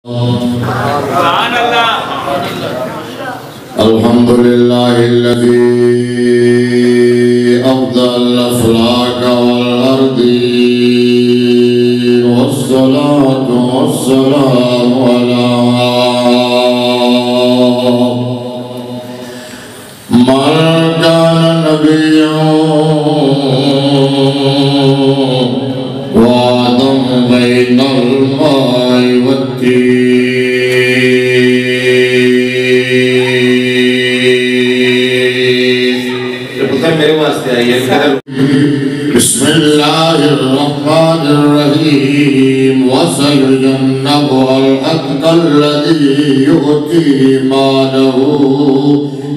अल्हम्दुलिल्लाहिल्लज़ी अफ़ज़ल अफ़लाक वल अर्दी वस्सलातु वस्सलामु अला मन कान नबिय्यन व आदम बैनल माइ वत्तीन। मेरे वास्ते आई है। बिस्मिल्लाहिर्रहमानिर्रहीम वसयजन्नबुल अत्क़ल्लज़ी यु'ती मालहु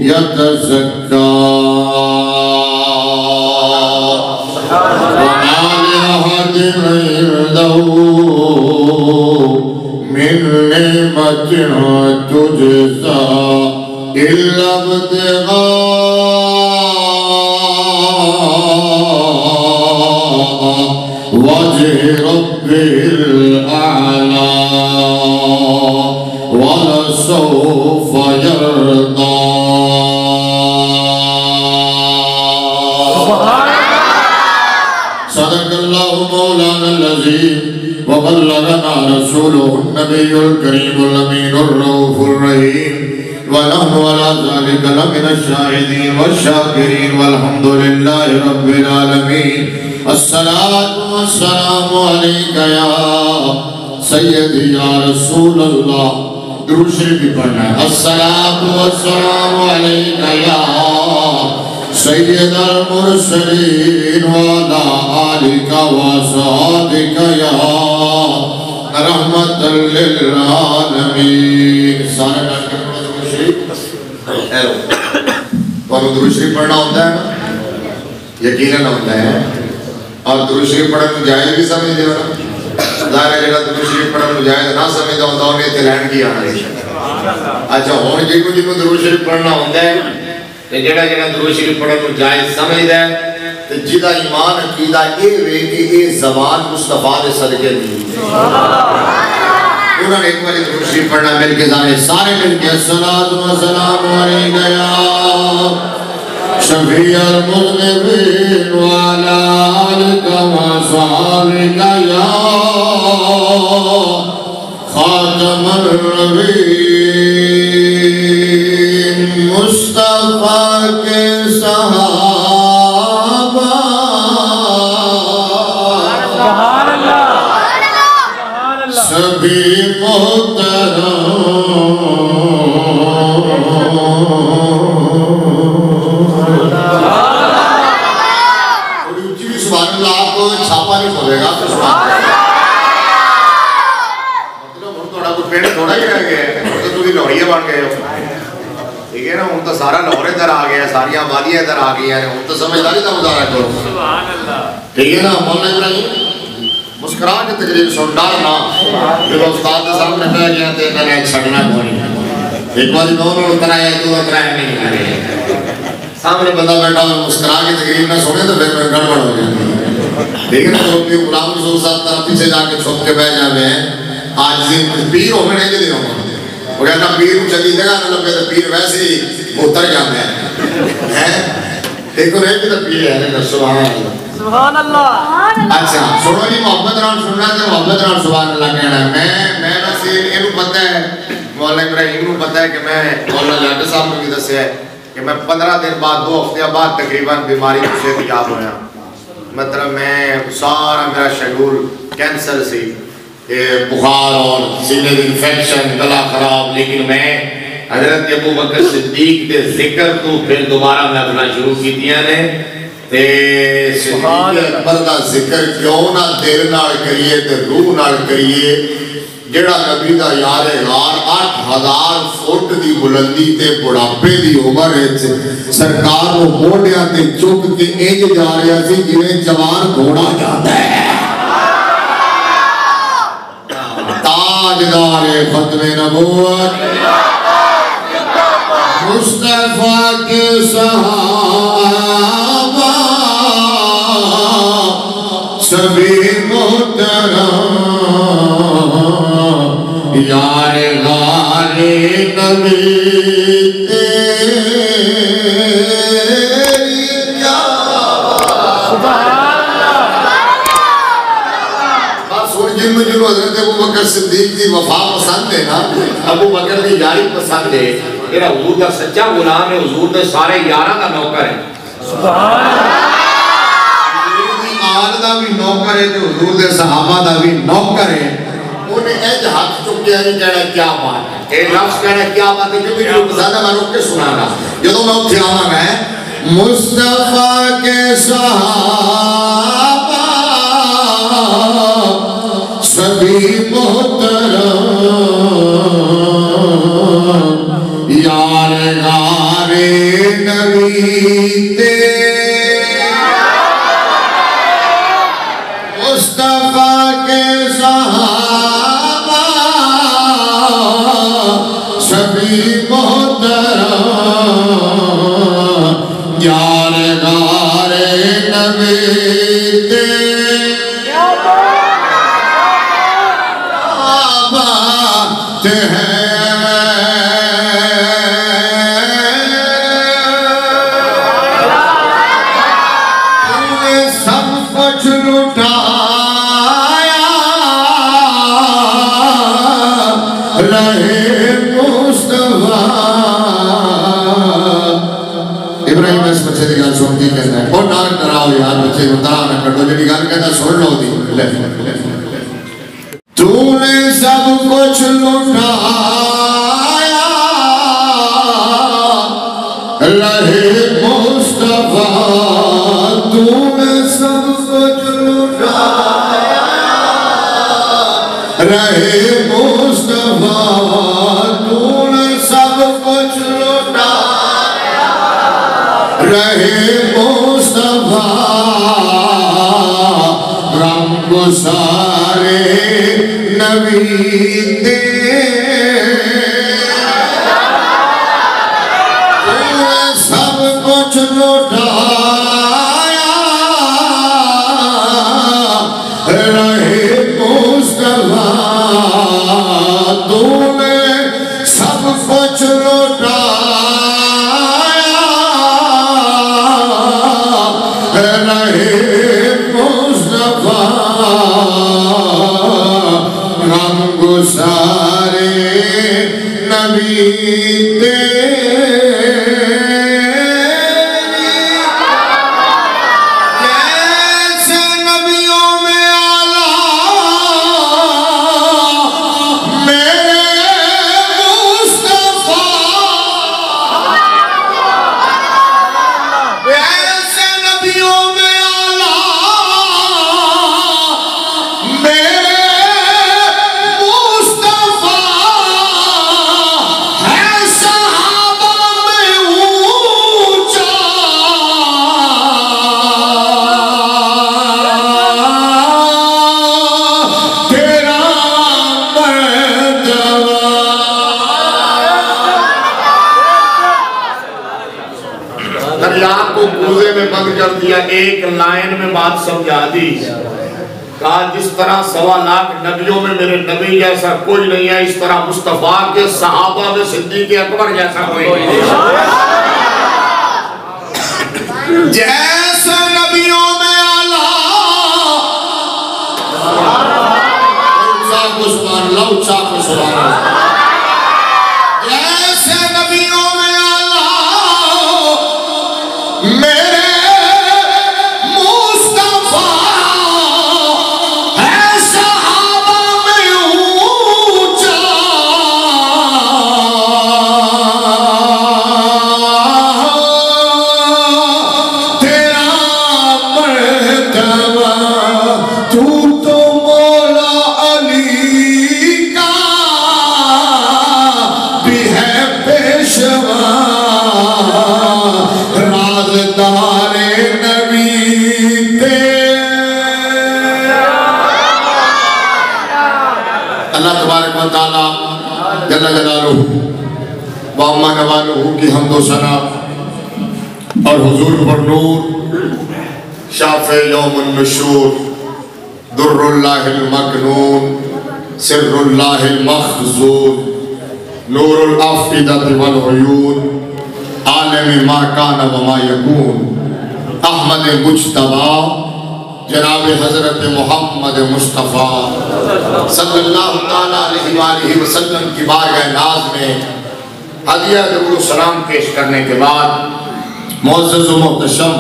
यतज़क्का वमा लिअहदिन इंदहु मिन निअमतिन तुजज़ा इल्ला इब्तिग़ा वजह रब्बिल आला वलसौफ़ा यर्दा। सदक़ल्लाहु मौलाना अज़ीम व बल्लगना रसूलुहुन नबियुल करीमुल अमीनुर रऊफ़ुर रहीम व नहनु अला ज़ालिका लमिनश शाहिदीन वश्शाकिरीन वल्हम्दुलिल्लाहि रब्बिल आलमीन। अस्सलातु वस्सलामु अलैका या सय्यदी या रसूल अल्लाह। दुरूद शरीफ भी पढ़ना है। अस्सलातु वस्सलामु अलैका या सय्यदल मुरसलीन व अला आलिका व असहाबिका या रहमतल लिल आलमीन। सारे डॉक्टर दुरूद शरीफ हेलो और दुरूद शरीफ पढ़ना होता है ना, यकीनन होता है। और दुरूद शरीफ पढ़ने जायज़ भी समझते हो ना, ज़ाहिर है जेड़ा दुरूद शरीफ पढ़ने जायज़ ना समझदा होंदा उन्हें इत्थे लैंड की आना। अच्छा हुण जिन्हों दुरूद शरीफ पढ़ना होंदा है ते जेड़ा दुरूद शरीफ पढ़ने जायज़ समझदा है ते जिहदा ईमान अकीदा ये वे कि ये ज़बान मुस्तफा दे सदके दी उन्होंने एक बार दुरूद शरीफ पढ़ना मिल के सारे मिल के अस्सलातु वस्सलामु अलैका या शफ़ीअल मुज़निबीन व अला आलिका व असहाबिका या खातमुन नबीय्यीन। मुस्तफा के सहाबा सुभान अल्लाह सभी मोहतरम आपको छापा नहीं पड़ेगा तो मतलब थोड़ा कुछ पेड़ थोड़ा ही रह गया है तो तुम लाहौरी बन गए हो, ठीक है ना। हम तो सारा लाहौर इधर आ गया, सारी आबादियां इधर आ गई हैं, हम तो समझदारी का मुजाहरा करो, ठीक है ना। मौलाना इब्राहिम मुस्कुरा के तकरीर सुन डालना जब उस्ताद के सामने बैठ गया तो मैंने छड़ना कोई एक बार दोनों उतरा है दो उतरा है नहीं करे सामने बंदा बैठा और मुस्कुरा के तकरीर ना सुने तो फिर गड़बड़ हो जाती है, ठीक है ना। तो अपने गुलाम रसूल साहब तरफ पीछे जाके छुप के बैठ जावे हैं। आज दिन पीर हो गए नहीं हो वो कहता पीर चली जगह ना लगे तो पीर वैसे ही उतर जाते हैं। देखो रे कि तो पीर है ना सुभान अल्लाह सुभान अल्लाह। अच्छा सुनो जी मोहब्बत नाल सुनना ते मोहब्बत नाल सुभान अल्लाह कहना। मैं बस इनु पता है मौलाना इब्राहिम को पता है कि मैं मौलाना जट साहब ने भी दस्या है कि मैं 15 दिन बाद 2 हफ्ते बाद तकरीबन बीमारी से सेहतयाब होया। मतलब मैं सारा मेरा शेड्यूल कैंसर से बुखार और सीने की इन्फेक्शन गला खराब, लेकिन मैं हजरत अबू बकर सिद्दीक के जिक्र तो फिर दोबारा मैं अपना शुरू कीतियां ने ते सिद्दीक अकबर दा जिक्र क्यों ना दिल नाल करिए ते रूह नाल करिए। जेड़ा नबी दा यार गार 8000 फुट दी बुलंदी ते बुढ़ापे दी उम्र विच सरकार नु मोढियां ते चुक के इंज जा रहा सी जिवें जवान घोड़ा जाता है। ताजदार खत्मे नबूवत मुस्तफा के सहाबा सभी मोहतरम या यार गारे नबी तेरी क्या बात सुन जिन में जिन्हों हज़रत अबू बकर सिद्दीक की वफा पसंद है ना, अबू बकर की यारी पसंद है, तेरा हुजूर का सच्चा गुलाम है, हुजूर के सारे यारां का नौकर है। सुभान अल्लाह। हुजूर दी आल दा भी नौकर है ते हुजूर दे सहाबा दा भी नौकर है। उन्हें इंज हाथ चुक्या नहीं कहना क्या बात है, ए लफ्ज कहना क्या बात है, क्योंकि जो ज्यादा मैं रुक के सुनाना जदों मैं उत्थे आवांगा मुस्तफा के सहाबा सभी मोहतरम यार गारे नबी तेरे मुस्तफा के सहाबा सभी मोहतरम यार गारे नबी तेरे सुनती कहना है और ना डराओ यार बच्चे डरा ना करो जी गल कहता सुन लो दी तूने सब कुछ लुटाया रहे मुस्तफा तूने सब कुछ लुटाया रहे मुस्तफा तूने सब कुछ लुटाया रहे मुस्तफा रंग सारे नबी तूने सब कुछ लुटाया रहे मुस्तफा तूने सब कुछ लुटाया रहे मुस्तफा रंग सारे नबी जैसे नबियों में आला मेरे मुस्तफा ऐसे नबियों में आला मेरे मुस्तफा है सहाबा में ऊंचा तेरा दरिया को कूजे में बंद कर दिया, एक लाइन में बात समझा दी। कहा जिस तरह 1.25 लाख नबियों में मेरे नबी जैसा कोई नहीं है, इस तरह मुस्तफा के सहाबा में सिद्दीक अकबर जैसा कोई नहीं है। जैसे नबियों में आला जैसे नबियों में आला मेरे मुस्तफा है सहाबा में ऊंचा तेरा मर्तबा तू तो मौला अली का भी है पेशवा राज़दारे नबी अल्लाह तबारक व तआला जल्ल जलालुहु व अम्मा नवालुहु की हम्दो सना और हुजूर पर नूर शाफ़े यौमुन नुशूर दुर्रुल्लाहिल मकनून सिर्रुल्लाहिल मखज़ून नूरुल अफ़ीदति वल उयून आलिम मा कान व मा यकून अहमद मुज्तबा जनाब हज़रत मोहम्मद मुस्तफ़ा सल्लल्लाहु तआला अलैहि वसल्लम की बारगाह नाज़ में हदिया दुरूद सलाम पेश करने के बाद मुअज़्ज़ज़ व मुहतशम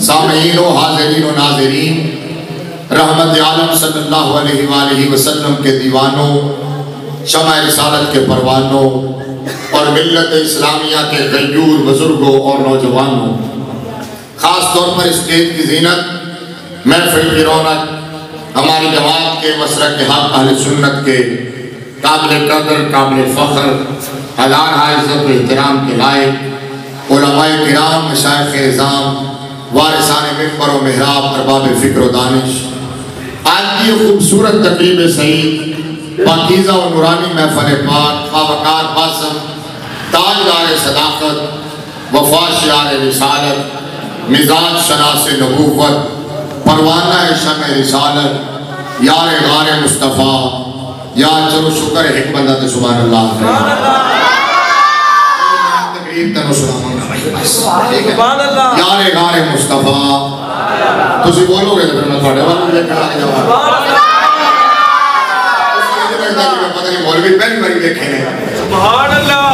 सामीईन व हाज़िरीन व नाज़िरीन रहमत आलम सल्लल्लाहु अलैहि वसल्लम के दीवानों, शमा रिसालत के परवानों और मिल्लत इस्लामिया के गयूर बुजुर्गों और नौजवानों, ख़ास तौर पर स्टेज की जीनत, महफिल की रौनक, हमारी जमात के मसरक के हक़ अहले सुन्नत के काबिल कदर काबिल फ़ख्र हजार इज़्ज़त व एहतराम के लायक उलमाए किराम, मशाइख़ इज़ाम, वारिसाने मिंबर व मेहराब, अरबाब फ़िक्र व दानिश, आज की खूबसूरत तकरीब सईद पाकीज़ा व नूरानी महफ़िल पाक बावकार बासम ताजदार सदाक़त वफ़ा शिआर रिसालत मिजाज शनास नबूवत परवाना शम रिसालत यार गार मुस्तफ़ा या चलो शुक्र हिकमत सुभान अल्लाह तकरीब तनो सुनाऊंगा यार गार मुस्तफ़ा तुसी बोलोगे तो फिर मैं थोड़े वालों लेकर आ जाऊंगा पता नहीं मौलवी पहली बार देखे हैं सुभान अल्लाह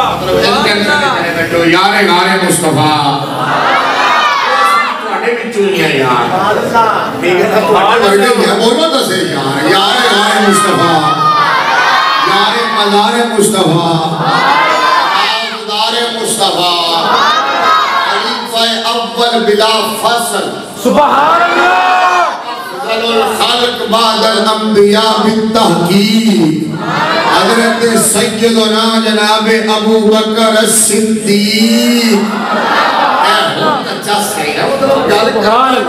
बैठो यार गार मुस्तफ़ा थोड़े बिचुनिया यार ठीक है बोलो तो सही यार यार गार मुस्तफ़ा यार मज़ार मुस्तफ़ा आज़दार मुस्तफ़ा खलीफा अव्वल बिला फसल सुभान अल्लाह खालिक बादल अंबिया बित्तहकीक हज़रत सय्यदना जनाब अबू बकर सिद्दीक़ अच्छा सही है मतलब गल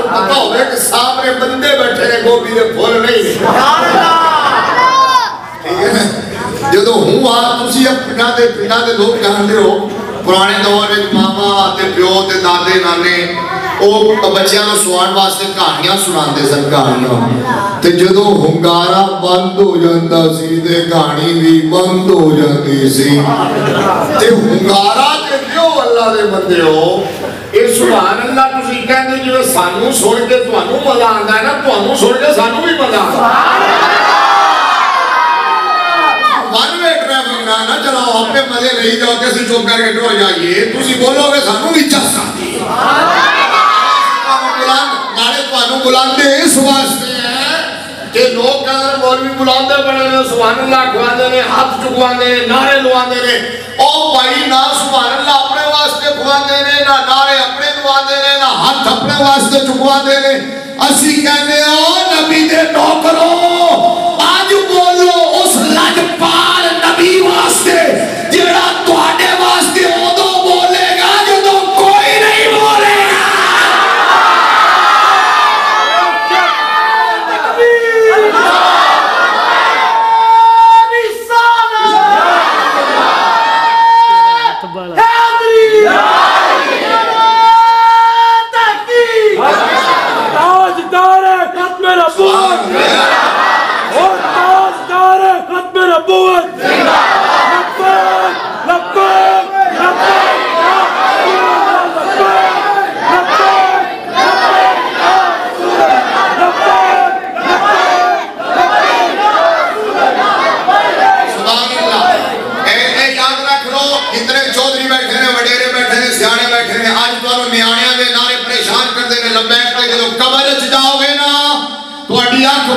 पता होवे कि सामने बंदे बैठे ने गोभी दे फुल नहीं ठीक है ना जो हूँ आ तुसी पिंडां दे लोग जानते हो पुराने दौर में मामा ते प्यो ते दादे नाने बच्चों को सुनाने वास्ते कहानियां सुनाते सन कहानियां ते जो हुंगारा बंद हो जाता सी ते कहानी भी बंद हो जाती सी ते हुंगारा ते दियो अल्लाह दे बंदेओ ये सुभान अल्लाह तुसी कहंदे जिवें सानू सुन के तुहानू मजा आंदा है ना तुहानू सुन के सानू भी मजा आंदा वन वे ट्रैफिक ना चलाओ अपने मजे ले जाओ कि असि चुप करके डो जाइए तुसी बोलोगे सानू भी चस आती है नाले तुहानू बुलाते इस वास्ते हैं कि लोग अगर मौलवी बुलाते बड़े ने सुभान अल्लाह खुआंदे ने हाथ चुकवांदे ने नारे लवांदे ने ओ भाई ना सुभान अल्लाह अपने वास्ते खुआंदे ने ना नारे अपने लवांदे ने ना हाथ अपने वास्ते चुकवांदे ने असि कहने ओ नबी दे नौकरो आज बोलो उस लजपाल नबी वास्ते जेड़ा तुहाडे वास्ते ओदो बोलेगा जदों कोई नहीं बोलेगा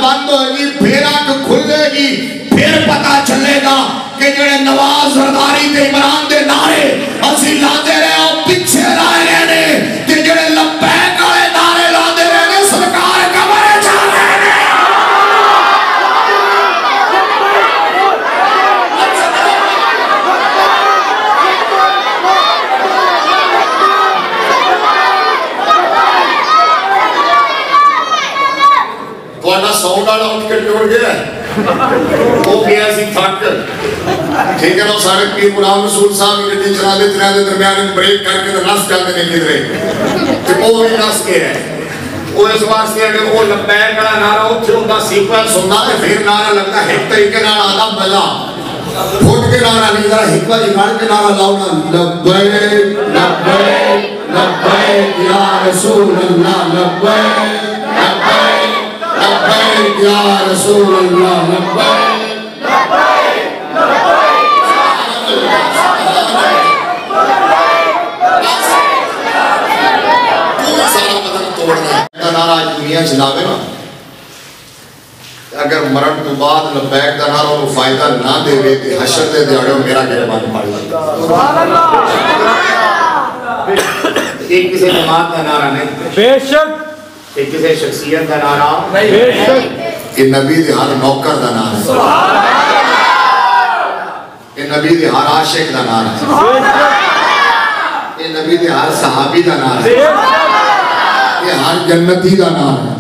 बंद होगी फिर आंख खुलेगी फिर पता चलेगा कि जेड़े नवाज जरदारी ते इमरान दे नारे असि लाते रहे और पीछे रह गए ने ते जेड़े लब्बैक वाले नारे लाते रहे ने सरकार कमरे जा रहे ने वाला साउंड वाला उठ के टूट गया वो गया सी थक ठीक है ना सारे पीर गुलाम रसूल साहब की गड्डी चला लेते रहे दरमियान में ब्रेक करके तो नस जाते नहीं किधरे तो वो भी नस गया वो इस वास्ते अगर वो लब्बैक वाला नारा उत्थे उनका सीक्वेंस होता है फिर नारा लगता है एक तरीके नाल आता बजा फुट के नारा नहीं जरा एक बार निकाल के नारा लाओ ना लब्बैक लब्बैक लब्बैक या रसूल अल्लाह लब्बैक लब्बैक लब्बैक या रसूल अल्लाह लब्बैक लब्बैक नारा दुनिया चलावे ना अगर मरण तो बाद लब्बैक का नारा उन्हें फायदा ना देवे तो हशर दे दिहाड़े मेरा गिरबान पड़ जाएगा। एक किसी जमात का नारा नहीं बेशक, एक किसी शख्सियत का नारा नहीं बेशक, ये नबी दे हर नौकर का नारा है, ये नबी दे हर आशिक का नारा है, ये नबी दे हर सहाबी का नारा है, ये हर जन्नती का नाम है।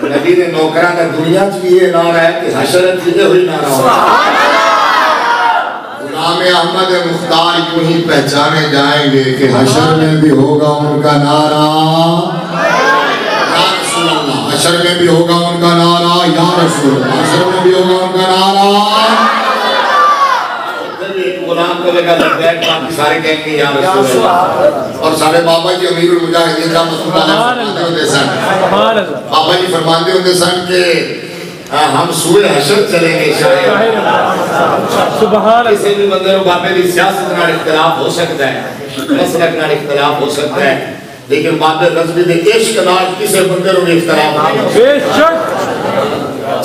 नबी ने नौकरा का दुनिया भी ये नारा है कि हशरत की हुई नारा है। गुलाम अहमद मुख्तार यूं ही पहचाने जाएंगे कि हशर में भी होगा उनका नारा या रसूल अल्लाह, हशर में भी होगा उनका नारा या रसूल, हशर में भी होगा उनका नारा। गुलाम को लगा लब्बैक बाकी सारे कहेंगे या रसूल अल्लाह। और सारे बाबा जी अमीरुल मुजाहिदीन रहमतुल्लाह फरमाते होते सन, बाबा जी फरमाते होते सन कि हम सूए हशर चलेंगे शायद। सुभान अल्लाह। किसी भी बंदे को बाबे की सियासत नाल इख्तिलाफ हो सकता है, मसलक नाल इख्तिलाफ हो सकता है, लेकिन बाबे रज़वी दे इश्क नाल किसी बंदे को इख्तिलाफ नहीं बेशक,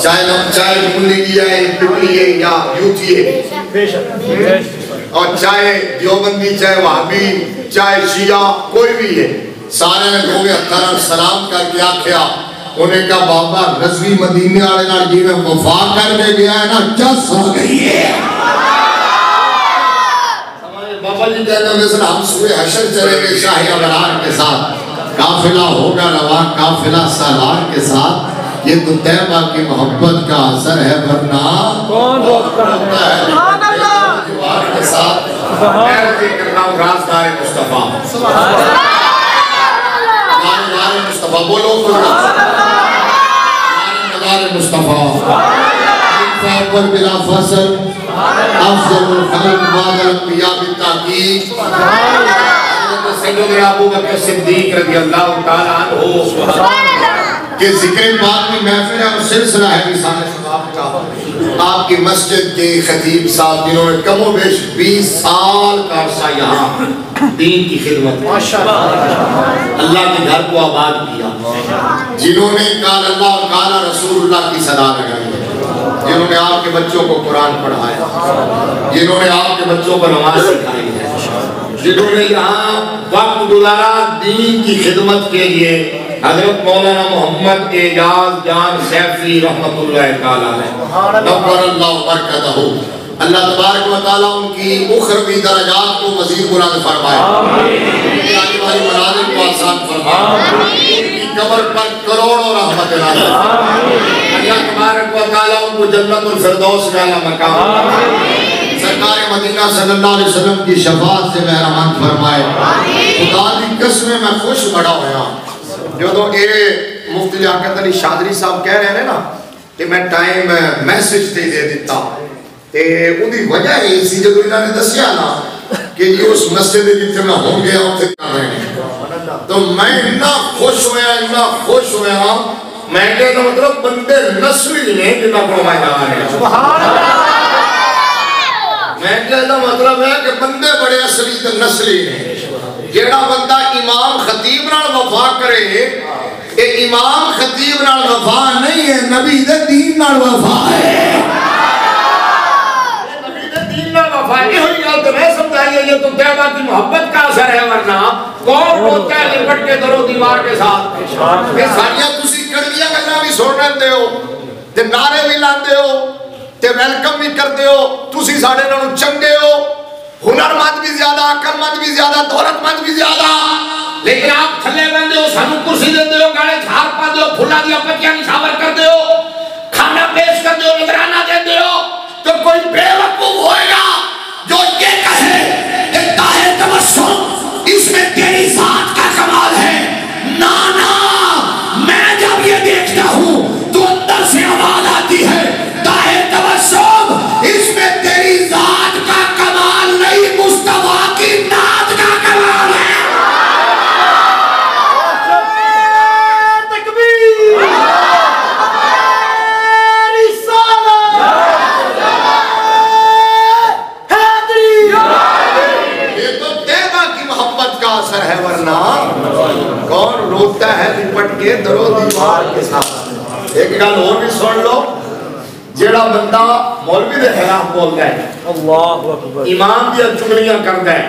चाहे मुल्ली है पिपली है या यूथी है बेशक, और चाहे देवबंदी चाहे वहाबी चाहे शिया कोई भी है, सारे ने दोवे हत्थां नाल सलाम करके आख्या उन्हें कहा बाबा रज़वी मदीने वाले नाल जिवें वफा करके गया है ना जस हो गई है। बाबा जी कहते हैं सर हम सूए हशर चलेंगे शाही अबरार के साथ, काफिला होगा रवा काफिला सालार के साथ, ये तो तैबा की मोहब्बत का असर है वरना कौन रोकता है के साथ। मैं करना हूँ राज़दार मुस्तफा, राज़दार मुस्तफा बोलो राज़दार मुस्तफा पर बिला फसल अफज़लुल खल्क़ बादल अंबिया बिताकीद सैयदना अबू बकर सिद्दीक रज़ी अल्लाह तआला अन्हु के जिक्र पाक की महफिल और सिलसिला है रिसाले सवाब का। आपकी मस्जिद के खतीब साहब जिन्होंने कमो बेश 20 साल का अरसा यहाँ दीन की खिदमत माशाअल्लाह अल्लाह के घर को आबाद किया, जिन्होंने काल अल्लाह और काला रसूलुल्लाह की सदा लगाई है, जिन्होंने आपके बच्चों को कुरान पढ़ाया, जिन्होंने आपके बच्चों को नमाज सिखाई है, जिन्होंने यहाँ वक्त गुजारा दीन की खिदमत के लिए, हज़रत मौलाना मोहम्मद एजाज जान सैफी रहमतुल्लाह तआला अलैह नव्वरल्लाहु बरकतहू, अल्लाह तबारक व तआला उनकी उखरवी दरजात को मज़ीद बुलंद फरमाए, उनकी आने वाली मनाज़िल को आसान फरमाए, उनकी कब्र पर करोड़ों रहमत नाज़िल फरमाए, अल्लाह तबारक व तआला उनको जन्नतुल फिरदौस में आला मकाम, सरकार मदीना सल्लल्लाहु अलैहि वसल्लम की शफाअत से मेहरबान फरमाए। खुदा दी कसम मैं खुश बड़ा होया जो ये मुफ्ती लियाकत अली शादरी साहब कह रहे हैं ना कि मैं टाइम मैसेज ते दे दिता, ते उदी वजह ये सी जो इन्होंने दसिया ना कि ये उस मस्जिद जिथे मैं हो गया उथे कर रहे हैं, तो मैं इतना खुश होया मैं कहता मतलब बंदे नस्ली ने जिन्ना को मैं जा रहे हैं, मैं कहता मतलब है कि बंदे बड़े असली ते नस्ली ने। जेड़ा बंदा इमाम खतीब नाल वफा करे ये इमाम खतीब नाल वफा नहीं है, नबी दे दीन नाल वफा है, नबी दे दीन नाल वफा है। यही गल तो मैं समझाइए ये तो तैबा की मोहब्बत का असर है, वरना कौन होता है लिपट के दरो दीवार के साथ। ये सारियां तुसी कड़वियां गल्लां भी सुन रहे हो ते नारे भी लाते हो ते वेलकम भी करते हो, तुसी साडे नालों चंगे हो, हुनरमंद भी ज्यादा, अकलमंद भी ज्यादा, दौलतमंद भी ज्यादा, लेकिन आप थल्ले बंदे हो, सानू कुर्सी देते हो, गाड़े झाड़ पाते हो, फुला दिया पत्तियां निशावर करते हो, खाना पेश करते हो, नजराना देते हो, तो कोई बेवकूफ होएगा जो ये कहे कि ताहे तवस्सुल इसमें तेरी जात का कमाल है, ना के दरो दीवार के साथ। एक गल और भी सुन लो, जेड़ा बंदा मौलवी के खिलाफ बोलता है, अल्लाह अकबर, इमाम दी चुगलियां करता है,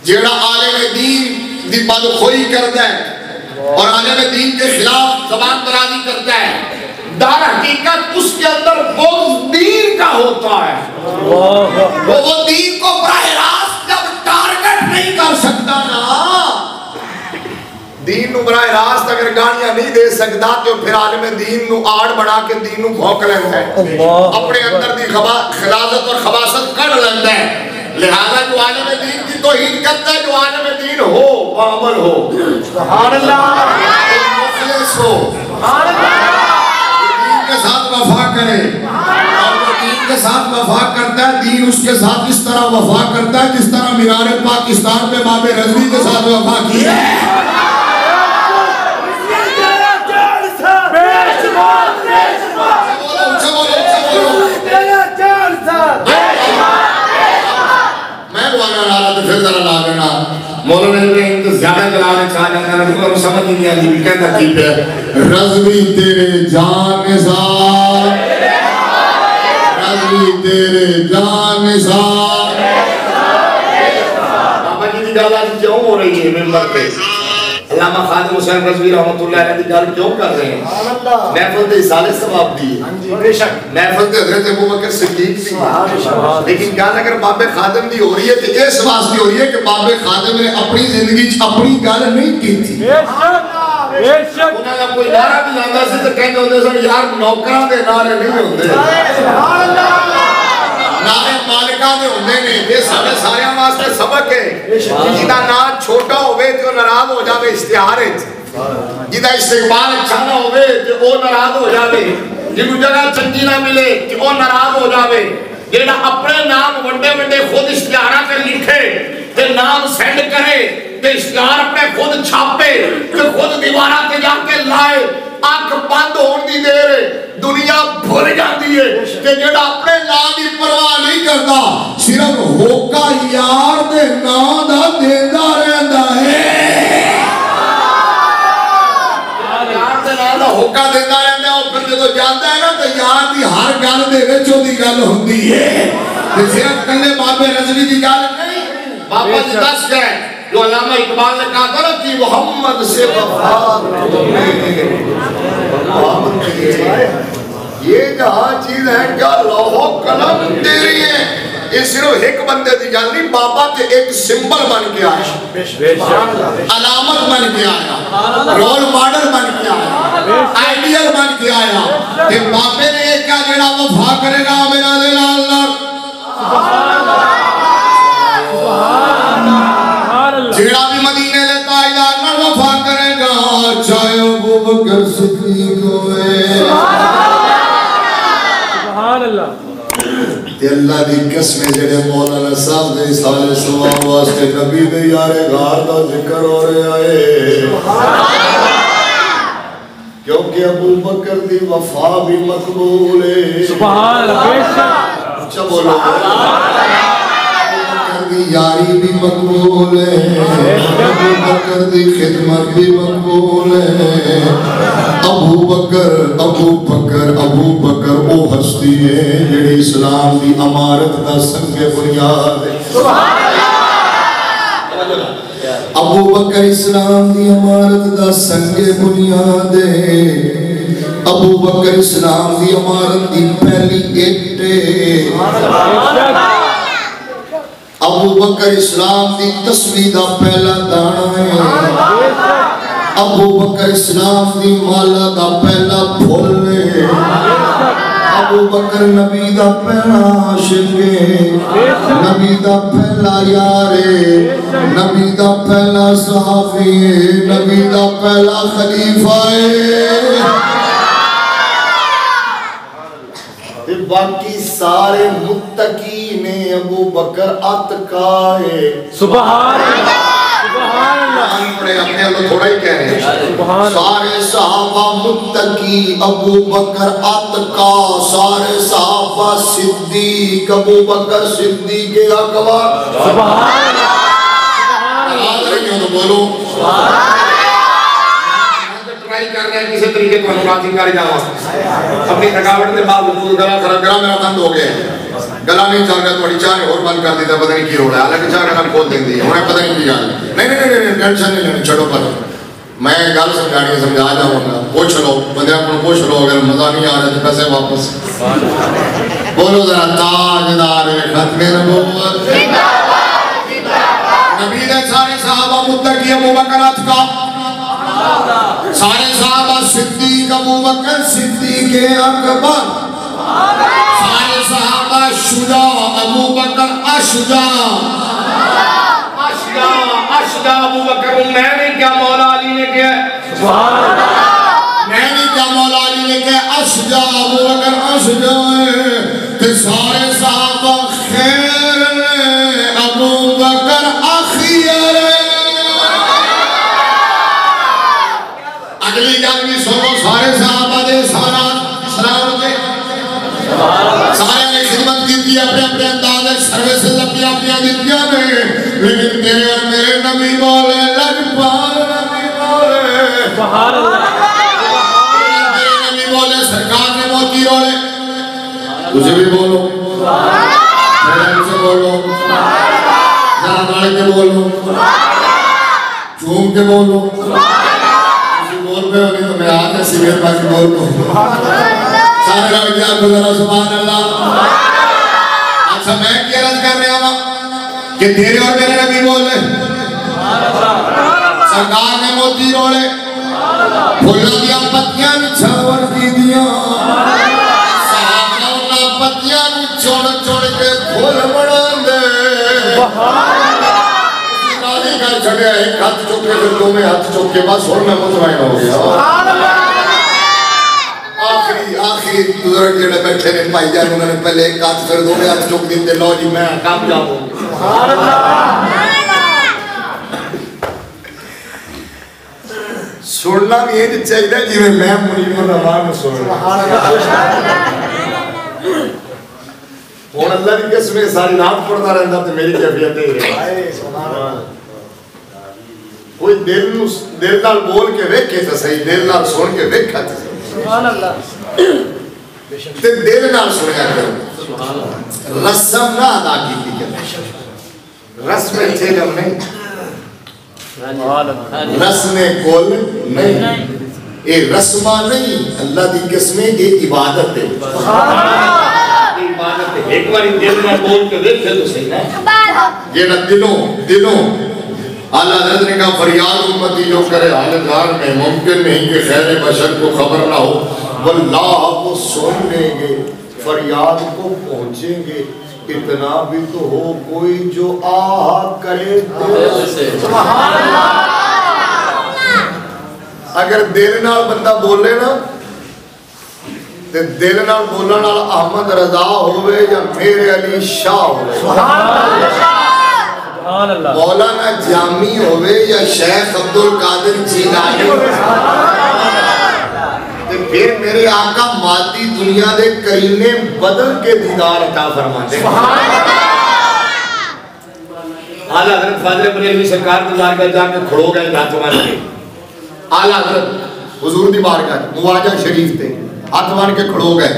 जेड़ा आलिम दीन दी बदखोई करता है और आलिम दीन के खिलाफ ज़बान दराजी करता है, दर हकीकत उसके अंदर बुग़्ज़ दीन का होता है। वो दीन को बराह रास्त जब टारगेट नहीं कर सकता ना, दीन नु बराह रास्त अगर गालियां नहीं दे सकता तो फिर आलिम दीन नु आड़ बना के दीन नु भौंक लेंदा है, अपने अंदर दी खिलाफत और खबासत कढ़ लेंदा है। लिहाजा जो आलिम दीन की तौहीद करता है, जो आलिम दीन हो अमल हो, सुभान अल्लाह, मुखलिस हो, सुभान अल्लाह, दीन के साथ वफा करे, और वो दीन के साथ वफा करता है, दीन उसके साथ इस तरह वफा करता है जिस तरह मीरार पाकिस्तान में बाबे रज़वी के साथ वफा की है। फिर जरा ला देना मौलाना ने तो ज्यादा चलाने चाह जाता है, उनको समझ नहीं आती भी कहता की है रज़वी तेरे जान निसार, रज़वी तेरे जान निसार। बाबा जी की गल आज क्यों हो रही है मिंबर पे? अल्लामा खादिम हुसैन रज़वी रहमतुल्लाह अलैह की गल क्यों कर रहे हैं? महफिल दे साले सवाब दी है, बेशक महफिल दे हज़रत अबू बकर सिद्दीक़ दी, लेकिन गल अगर बाबे खादिम दी हो रही है तो इस वास्ते हो रही है कि बाबे खादिम ने अपनी जिंदगी च अपनी गल नहीं की थी। बेशक उन्होंने कोई नारा भी लांदा सी तो कहंदे होंदे सन यार नौकरां दे नारे नहीं होंदे, सुभान अल्लाह, नारे मालिकां दे होंदे ने। ये साडे सारियां वास्ते सबक है, जिहदा नाम छोटा होवे ते नाराज हो जावे इश्तिहार विच, जिहदा इस्तेकबाल अच्छा ना होवे ते ओ नाराज हो जावे, जिन्नू जगह चंगी ना मिले ते ओ नाराज हो जावे, जेड़ा अपने नाम वड्डे वड्डे खुद इश्तिहारां ते लिखे ते नाम सेंड करे ते इश्तिहार अपने खुद छापे ते खुद दीवारां ते जाके लाए, अख बंद होने की देर दुनिया भुल जाती है कि जेड़ा अपने नाम की परवाह नहीं करता, सिर्फ होका यार दे नाम दा देंदा रहंदा है, यार दे नाम दा होका देंदा रहंदा, और फिर जदों जांदा है ना तो यार दी हर गल दे विच ओदी गल हुंदी है, ते सिर्फ कल्ले बाबे रज़वी दी गल नहीं। बाबा जी दस गए जो अल्लामा इकबाल ने कहा था ना कि मोहम्मद से वफा, ये जहाँ चीज है क्या लौहो कलम तेरी है, ये सिर्फ एक बंदे की गल नहीं, बाबा के एक सिंबल बन के आया, अलामत बन के आया, रोल मॉडल बन के आया, आइडियल बन के आया। बाबे ने एक क्या जेड़ा वफा करेगा मेरा दे लाल लाल, जेड़ा भी मदीने ले ताजदार नाल वफा करेगा, चाहे अबू बकर सिद्दीक होवे, सुभान अल्लाह। ते अल्लाह दी कसम जेड़े मौलाना साहब दे साले सवाब वास्ते नबी दे यारे गार दा जिक्र हो रहा है, क्योंकि अबू बकर दी वफा भी मकबूल है, सुभान अल्लाह, बेशक अच्छा बोलो, यारी भी मकबूल है, अबू बकर दी खिदमत भी मकबूल है। अबू बकर ओ हस्ती है जेड़ी इस्लाम दी अमारत दा संगे बुनियाद है, अबू बकर इस्लाम दी अमारत दा संगे बुनियाद है, अबू बकर इस्लाम दी अमारत दी पहली ईंट है, अबू बकर इस्लाम दी तस्वीर दा पहला दाना है, अबू बकर इस्लाम दी माला दा पहला फूल है, अबू बकर नबी दा पहला आशिक है, नबी दा पहला यार है, नबी दा पहला सहाबी है, नबी दा पहला खलीफा है। बाकी सारे मुत्तकी ने अबू बकर अतका है, सुभान अल्लाह, सुभान अल्लाह, अपने अल्लाह थोड़ा ही कह रहे हैं, सारे सहाबा मुत्तकी अबू बकर अतका, सारे सहाबा सिद्दीक अबू बकर सिद्दीक अकबर, सुभान अल्लाह, बोलो ट्राई कर रहे हैं किसी तरीके तो राजी कर जावा अपनी थकावट के बावजूद गला खराब गला मेरा बंद हो गया गला नहीं चल रहा थोड़ी चाह और बंद कर दी पता नहीं की हो रहा है हालांकि चाह का खोल देंगे उन्हें पता नहीं की गल नहीं टेंशन नहीं लेनी छोड़ो पर मैं गल समझानी समझा जाऊंगा पूछ लो बंदे को पूछ लो अगर मजा नहीं आ रहा तो पैसे वापस बोलो जरा ताजदार खत्मे नबूवत जिंदाबाद जिंदाबाद नबी ने सारे सहाबा मुत्तकी अबू बकर अतका सारे सहाबा सिद्दीक अबू बकर सिद्दीक अकबर सारे सहाबा शुजा अबू बकर अशजा अशजा अबू बकर मैंने क्या मौला अली ने क्या मैंने क्या मौला अली ने क्या अशजा अबू बकर अशजा ते सारे सहाबा खैर अबू बकर अखियर अगली गल भी सुनो सारे सहाबा दे सलाम के सारे ने खिदमत की अपने अपने अंदाज सर्विस अपनी दी ने लेकिन तेरे और मेरे नबी बोले लजपाल नबी बोले सुभान अल्लाह मेरे नबी बोले सरकार ने मोती रोले तुझे भी बोलो बोलो जरा नाल के बोलो चूम के बोलो बोल रहे हो नहीं तो मैं आते सिविल बाकी बोल दो सारे लड़के आपको जरा सुभान अल्लाह अच्छा मैं क्या रज कर रहा हूँ कि तेरे और मेरे नबी बोले सरकार ने मोती रोले फूलों दिया पत्तियां निछावर की दिया साहब ने पत्तियां छोड़ छोड़ के फूल बना दे कर छड़े एक हाथ चुक के फिर दो में हाथ चुक के बस और मैं मुतमईन हो गया आखिरी बुजुर्ग जेड़े बैठे ने भाई जान उन्होंने पहले एक हाथ फिर दो में हाथ चुक दिते लो जी मैं कामयाब हूं सुभान अल्लाह सुनना भी ये चाहिए जिवें मैं मुनीर रहमान सुन सुभान अल्लाह हुन अल्लाह की कसम सारी रात पढ़ता रहंदा ते मेरी कैफियत है सुभान अल्लाह कोई दिल नाल बोल के वेखे तो सही दिल नाल सुन के वेखा तो सही सुभान अल्लाह ते दिल नाल सुनया करो सुभान अल्लाह रस्म ना अदा कीती करो रस्म थे नहीं रस्म कुल नहीं ये रस्मा नहीं अल्लाह दी किस्में ये इबादत है सुभान अल्लाह इबादत है एक बार दिल नाल बोल के वेखे तो सही ना जेड़ा दिलों आला हज़रत ने कहा फरियाद उम्मती जो करे हालतगार में मुमकिन नहीं कि खैर बशर को खबर ना हो वल्लाह को सुन लेंगे फरियाद को पहुंचेंगे इतना भी तो हो कोई जो आह करे सुभान अल्लाह अगर दिल नाल बंदा बोले ना ते दिल नाल बोलण वाला अहमद रजा होवे या मेरे अली शाह होवे सुभान अल्लाह मौलाना जामी होवे या शेख अब्दुल कादिर जीलानी ते फिर मेरे आका मादी दुनिया दे करीने बदल के दीदार अता फरमाते सुभान अल्लाह आला हज़रत फाज़िल बरेलवी सरकार की बारगाह जाके खड़ो गए हाथ मार के आला हज़रत हुजूर दी बारगाह मुआजा शरीफ ते हाथ मार के खड़ो गए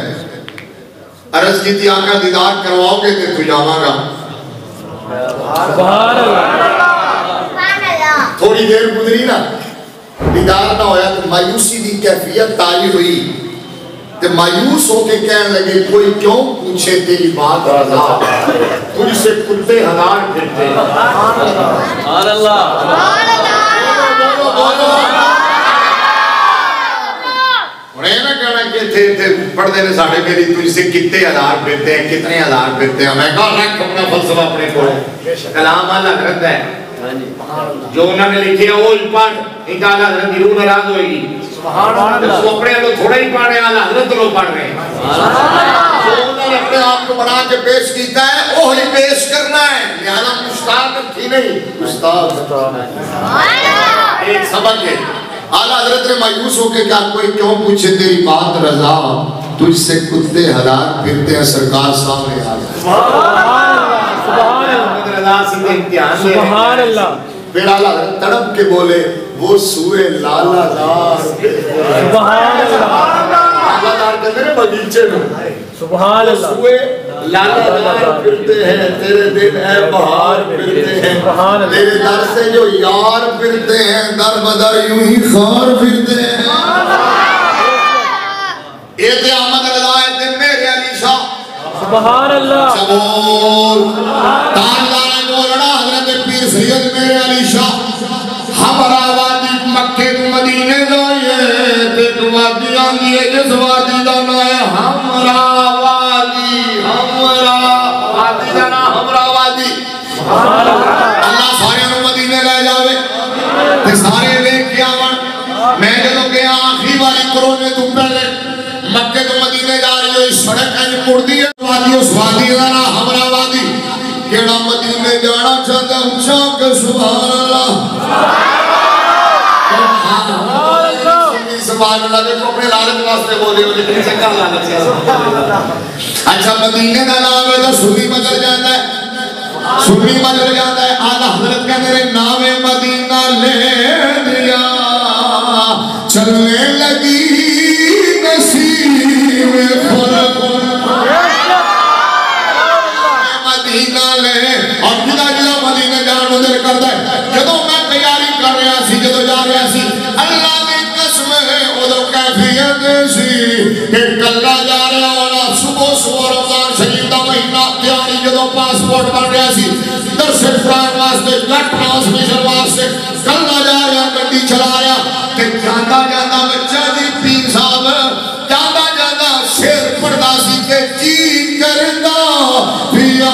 अर्ज की थी आका दीदार करवाओगे ते तू जावांगा सुभान अल्लाह थोड़ी देर गुजरी ना दीदार ना होया तो मायूसी दी कैफियत तारी हुई ते मायूस होके कहने लगे कोई क्यों पूछे तेरी बात रज़ा तुझसे कुत्ते हजार फिरते सुभान अल्लाह उन्हें ना कहना कि थे पढ़ते ने साढ़े मेरी तुझसे कितने हजार फिरते हैं कितने हजार फिरते हैं मैं कहा रख अपना फलसफा अपने को कलाम अल्लाह हज़रत है जो उन्होंने लिखे वो पढ़ इनका अल्लाह हज़रत रूह नाराज होगी सुभान अल्लाह तो अपने लोग थोड़ा ही पढ़ रहे हैं अल्लाह हज़रत लोग पढ़ रहे हैं जो उन्होंने अपने आप को बना के पेश किया है वो ही पेश करना है लिहाजा उस्ताद थी नहीं उस्ताद एक सबक है आला हज़रत ने मायूस होकर क्या कोई क्यों पूछे तेरी बात रज़ा तुझसे कुत्ते हजार फिरते हैं सरकार सामने आ गए सुभान अल्लाह सुभान अल्लाह फिर आला तड़प के बोले वो सूए लालादार लालादार कहते हैं बगीचे में, सुभान अल्लाह, सूए लालादार फिरते हैं, तेरे दिन है बहार फिरते हैं, तेरे दर से जो यार फिरते हैं, दर बदर यूं ही खार फिरते हैं। ये थे अहमद अल्लाह मेरे अली शाह, सुभान अल्लाह, ताजदार मौलाना हजरत पीर सैयद मेरे अली शाह, हमारा वादी मक्के तो मदीने जाइए ते वादी आंदी है, जिस वादी का नाम है हमरा वादी, हमरा वादी का नाम हमरा वादी। अल्लाह सारे नु मदीने ले जावे ते सारे देख के आवन। मैं जदों गया आखिरी बारी कोरोने तो पहले मक्के तो मदीने जा रही हो, सड़क है मुड़दी है वादी, उस वादी का नाम हमरा वादी। केड़ा मदीने जाना चाहता ऊंचा के सुभान अल्लाह, सुभान अल्लाह। देखो अपने लालच वास्ते बोले हो, लेकिन चंगा लालच है। अच्छा मदीने का नाम है तो सुन्नी बदल जाता है, सुन्नी बदल जाता है। आला हजरत का मेरे नामे मदीना ले दिया, चलने लगी नसीब खुद मदीना ले। और जिदा जिदा मदीने जान को दिल करता है, जदों मैं तैयारी कर रहा सी, जदों जा रहा सी, अल्लाह की कसम है उदों कैफियत सी कि कल्ला जा रहा वाला सुबह सुबह रमजान शरीफ का महीना तैयारी, जदों पासपोर्ट बन रहा सी दरसे कुरान वास्ते, ब्लड ट्रांसमिशन वास्ते, कल्ला जा रहा गड्डी चला रहा ते जांदा जांदा बच्चा जी पीर साहब जांदा जांदा शेर पढ़दा सी के जी करदा पिया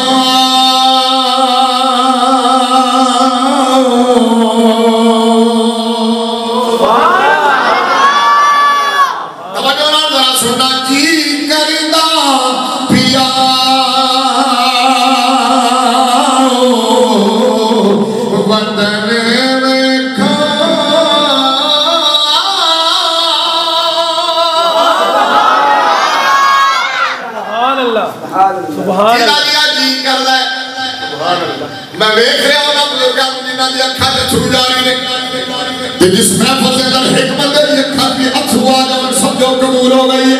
मैं वेख रहा हूं ना बुजुर्गों को जिन्हां दी अखां ते अथरू जारी ने, ते जिस महफिल दे अंदर एक बंदे दी अखां ते अथरू आ जावन समझो कबूल हो गई है।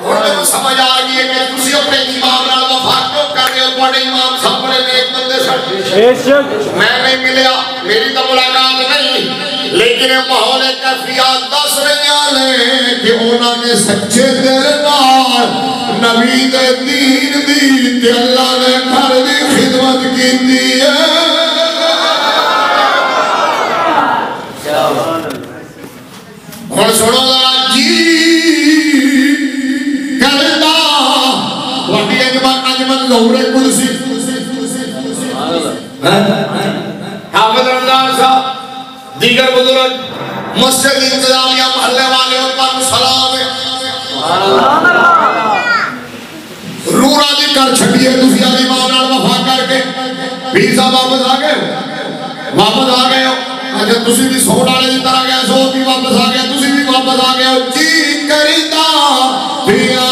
हुण मैनूं समझ आ गई है कि तुसीं अपने इमाम नाल वफा क्यों कर रहे हो। तुहाडे इमाम साहब बड़े नेक बंदे सन, बेशक मैं नहीं मिलिया, मेरी तो मुलाकात नहीं, लेकिन माहौल कैफियत दस रही ने कि उन्होंने सच्चे दिल नाल नबी दे दीन दी ते अल्लाह ने घर दी खिदमत कीती है। हुण सुनो जरा जी करदा वड्डी अंजमन लौरे कुर्सी हाफिज रमजान साहब दीगर बुजुर्ग मस्जिद इंतजामिया मोहल्ले वाले पर सलाम है। रूरा दी कर छड़िए तुसी आली मां नाल वफा करके पीर साहब वापस आ गए, वापस आ गए हो। अच्छा तुसी भी सौ डाले की तरह गए, सौ भी वापस आ गए, तुसी भी वापस आ गए हो। जी करिता पिया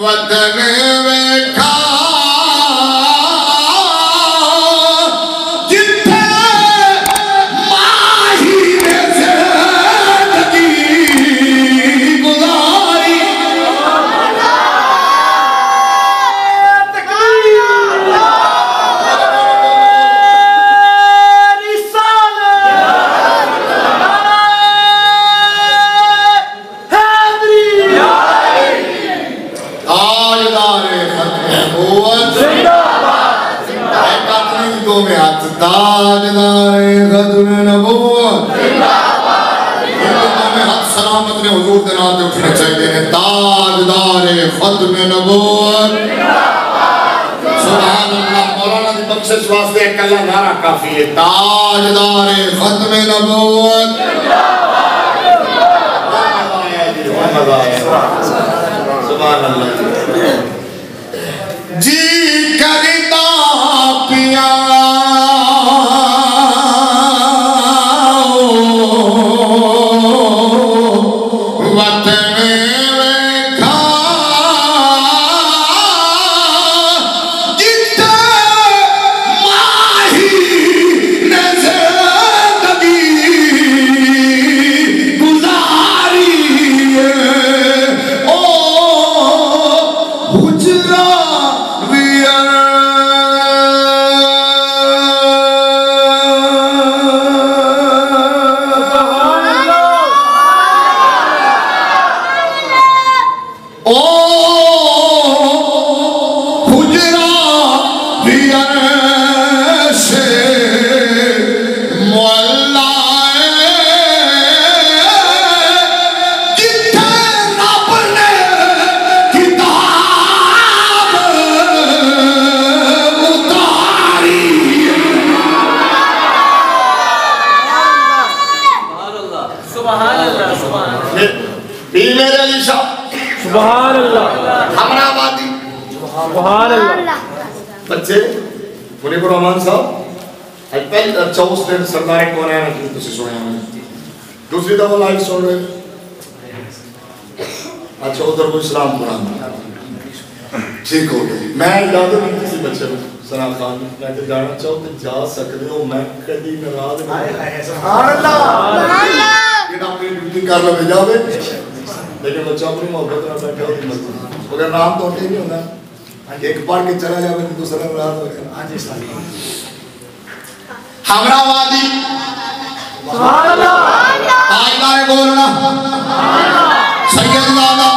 वतन वेखा जिथे माही ने जिंदगी गुजारी। में हाथ ताजदारे खत्म नबूवत में हाथ सलामत ने हुजूर के नाम पे उठने चाहिए ने ताजदारे खत्म नबूवत सुभान अल्लाह। मौलाना की बख्शिश वास्ते अकेला नारा काफी है, ताजदारे खत्म नबूवत। सुभान अल्लाह। जी करता पिया वतन वेखा सुभान अल्लाह। हमराबादी सुभान अल्लाह। बच्चे मुनीबुर रहमान साहब पहले अच्छा उस दिन सरदार कौन है ना तुझे सुना दूसरी दफा लाइव सुन रहे अच्छा उधर को इस्लाम पढ़ाना ठीक हो गया मैं इजाजत नहीं किसी बच्चे को सना खान मैं तो जाना चाहूँ तो जा सकते हो मैं कभी नाराज नहीं सुभान अल्लाह ये ना अपनी ड्यूटी कर लो जाओगे लेकिन बच्चा अपनी मोहब्बत में बैठा होती मत अगर नाम तो होते नहीं होना एक बार के चला जावे तो दूसरा नाराज हो गया हां जी हमराबादी सुभान अल्लाह आइलाए बोलना सैयद दादा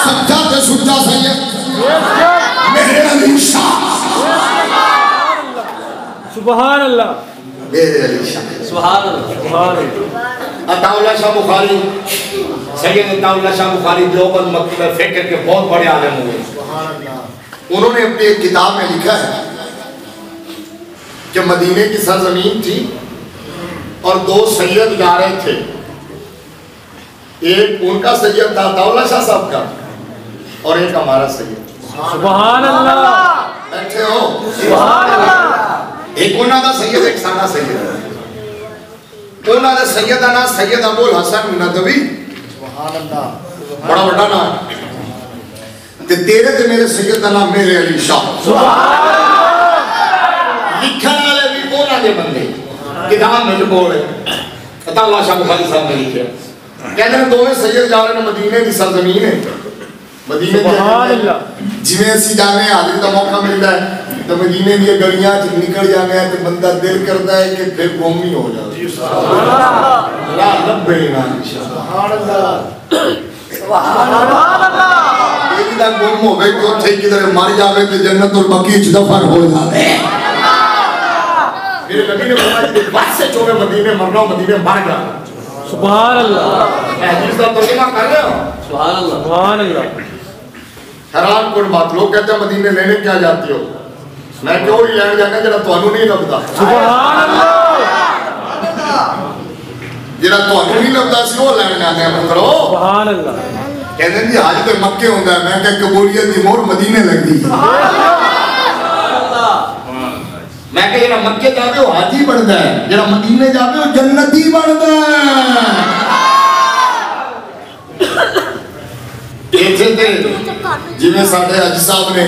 सच्चा ते सुच्चा सैयद मेरे अली शाह सुभान अल्लाह मेरे अली शाह सुभान अल्लाह सुभान अल्लाह। अताउल्लाह शाह बुखारी सैयद अताउल्लाह शाह बुखारी देवबंद मकतब फिक्र के बहुत बड़े आलिम हुए सुभान अल्लाह। उन्होंने अपनी एक किताब में लिखा है कि मदीने की सरजमीन थी और दो सैयद जा रहे थे एक उनका सैयद था अताउल्लाह शाह साहब का और एक हमारा सैयद सुभान अल्लाह बैठे हो सुभान अल्लाह। एक उन्हों का सैयद एक साडा सैयद उन्हों का सैयद का नाम सैयद अबुल हसन नदवी सुभान अल्लाह बड़ा बड़ा नाम ते तेरे ते मेरे सैयद का नाम मेरे अली शाह सुभान अल्लाह। लिखने वाले भी उन्हों के बंदे किताब में बोल अताउल्लाह शाह बुखारी साहब ने लिखे कहते हैं दोवें सैयद जा रहे हैं मदीने की सरजमीन है मदीने की जिवें असीं जाने हाजिर का मौका मिलता है तो मदीने दी गलियां च निकल जाने हैं तो बंदा दिल करता है कि फिर गुम ही हो जाए अल्लाह लब्बे ना सुभान अल्लाह सुभान अल्लाह। ये दा गुम होवे कि उथे किधर मर जावे ते जन्नतुल बकी च दफन हो जावे मेरे नबी ने फरमाया बस से चोवे मदीने मरना मदीने मर गया सुभान अल्लाह। हदीस का तर्जुमा कर रहे हो सुभान अल्लाह सुभान अल्लाह। हैरान कुन बात लोग कहते हैं मदीने लेने क्या जाते हो मैं क्यों ही लैन जाना जरा ਤੁਹਾਨੂੰ नहीं लगता सुभान अल्लाह जरा ਤੁਹਾਨੂੰ नहीं लगता सी वो लैन जाने मतलब सुभान अल्लाह। कहते जी हज तो मक्के होंदा है मैं क्या कबूलियत की मोहर मदीने लगदी मैं कह जरा मक्के जावे वो हाजी बनता है जरा मदीने जावे वो जन्नती बनता है इथे ते जिवें साडे अज साहब ने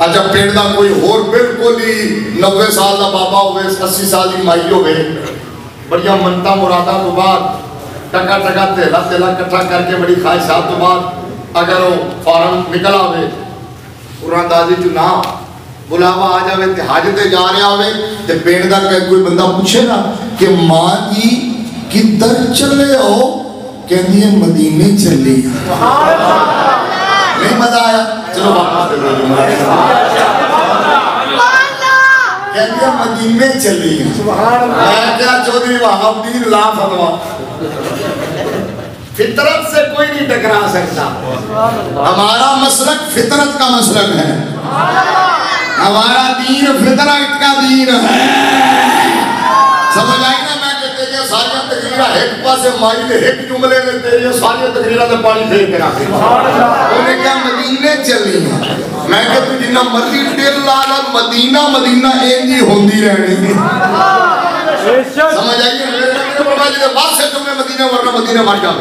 अच्छा पिंड का कोई होर बिल्कुल ही 90 साल का बाबा हो 80 साल की माई हो बड़िया मनता मुरादा तो बाद टका टका तेला तेला इकट्ठा करके बड़ी ख्वाहिशात तो बाद अगर वो फौरन निकल आवे उरांदाजी चु ना बुलावा आ जावे ते हज ते जा रहा होवे ते पिंड दा कोई बंदा पूछे ना कि मां जी किधर चले हो कहती है मदीने चली नहीं मजा आया चलो वापस कहती है मदीने चली मैं क्या चौधरी वहाबुद्दीन ला फतवा फितरत से कोई नहीं टकरा सकता हमारा मसलक फितरत का मसलक है हमारा दीन फितरत का दीन है समझ आई ना मैं कहते हैं सारी तकरीरा एक पासे माई ने एक जुमले में तेरी सारी तकरीरा में पानी फेर के रखे उन्हें क्या मदीने चली मैं कहता हूं जिन्ना मर्जी दिल ला ला मदीना मदीना एक ही होंदी रहनी समझ आई मेरे बाबा जी के बाद से तुम्हें मदीना वरना मदीना मर जाओ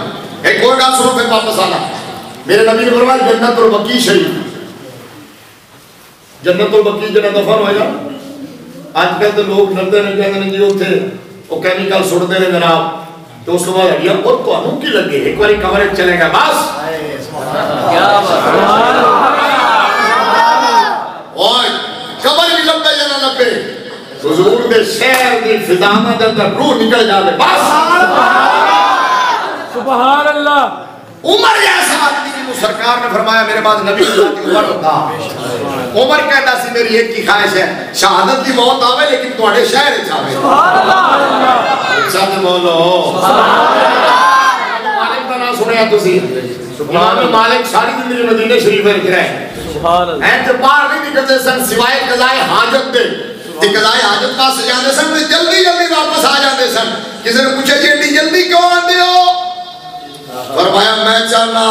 एक और गाल सुनो फिर वापस आना मेरे नबी ने फरमाया जन्नतुल बकी शरीफ जन्नतुल बकी जड़ा दफन होया आजकल तो लोग डरते ने कहते हैं जी उथे वो केमिकल सुटते हैं जनाब तो उस बाद हड्डियां और ਤੁਹਾਨੂੰ की लगे एक बार कमरे चलेगा बस क्या बात ओए कमर भी लंबे या ना लंबे हुजूर दे शहर दी फिजाना दे अंदर रूह निकल जावे बस सुभान अल्लाह। उमर जैसा आदमी की सरकार ने फरमाया मेरे पास नबी उमर होता उमर कहता सी मेरी एक की ख्वाहिश है शहादत की मौत आवे लेकिन तुम्हारे शहर च आवे सुभान अल्लाह सच बोलो सुभान अल्लाह। मालिक का नाम सुनया तुसी इमाम मालिक सारी जिंदगी मदीने शरीफ में रहे सुभान अल्लाह हैं तो बाहर नहीं निकलते सन सिवाय कज़ाए हाजत दे ते कज़ाए हाजत पास जाते सन ते जल्दी जल्दी वापस आ जाते सन किसी ने पूछा जी इतनी जल्दी क्यों आते हो फरमाया मैं चाहना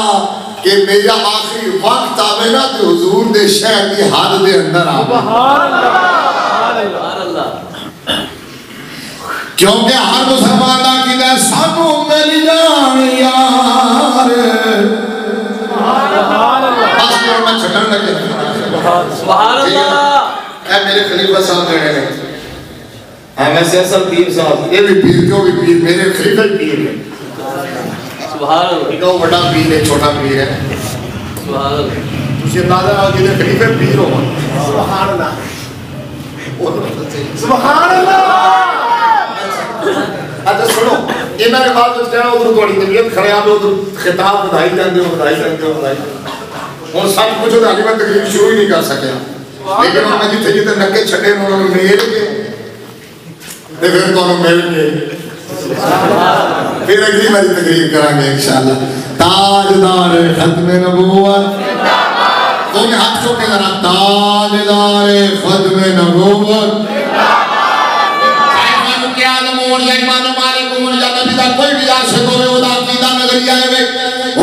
कि मेरा आखिरी वक्त आवे ना तो हुजूर दे शहर की हद दे अंदर आवे। सुभान अल्लाह। क्योंकि हर मुसलमान दा कीदा सानू मिल जान यार। सुभान अल्लाह। बस मैं छड़न लगे। सुभान अल्लाह। ए मेरे खलीफा साहब ने एमएस असल पीर साहब, ये भी पीर क्यों भी पीर, मेरे खलीफा पीर है। सुभान अल्लाह। एक बड़ा पीर है, छोटा पीर है। सुभान अल्लाह। तुझे अंदाजा हो कि खलीफा पीर हो। सुभान अल्लाह। सुभान अल्लाह। अच्छा सुनो, इन्हां के बाद कुछ कहना उधर थोड़ी तबीयत खराब है, उधर खिताब बधाई देंदे हो, बधाई देंदे हो, बधाई। और सब कुछ तो हाली मैं तकरीर शुरू ही नहीं कर सकिया, लेकिन मैं जिथे जिथे नक्के छड़े उन्होंने मेल के ते फिर तुहानू मिल के फिर अगली बारी तकरीर करांगे इंशाअल्लाह। ताजदार खत्मे नबूवत, दोनों हाथ चौके जरा, ताजदार खत्मे नबूवत कोई भी आशिक होवे ओदा अकीदा नजर आवे,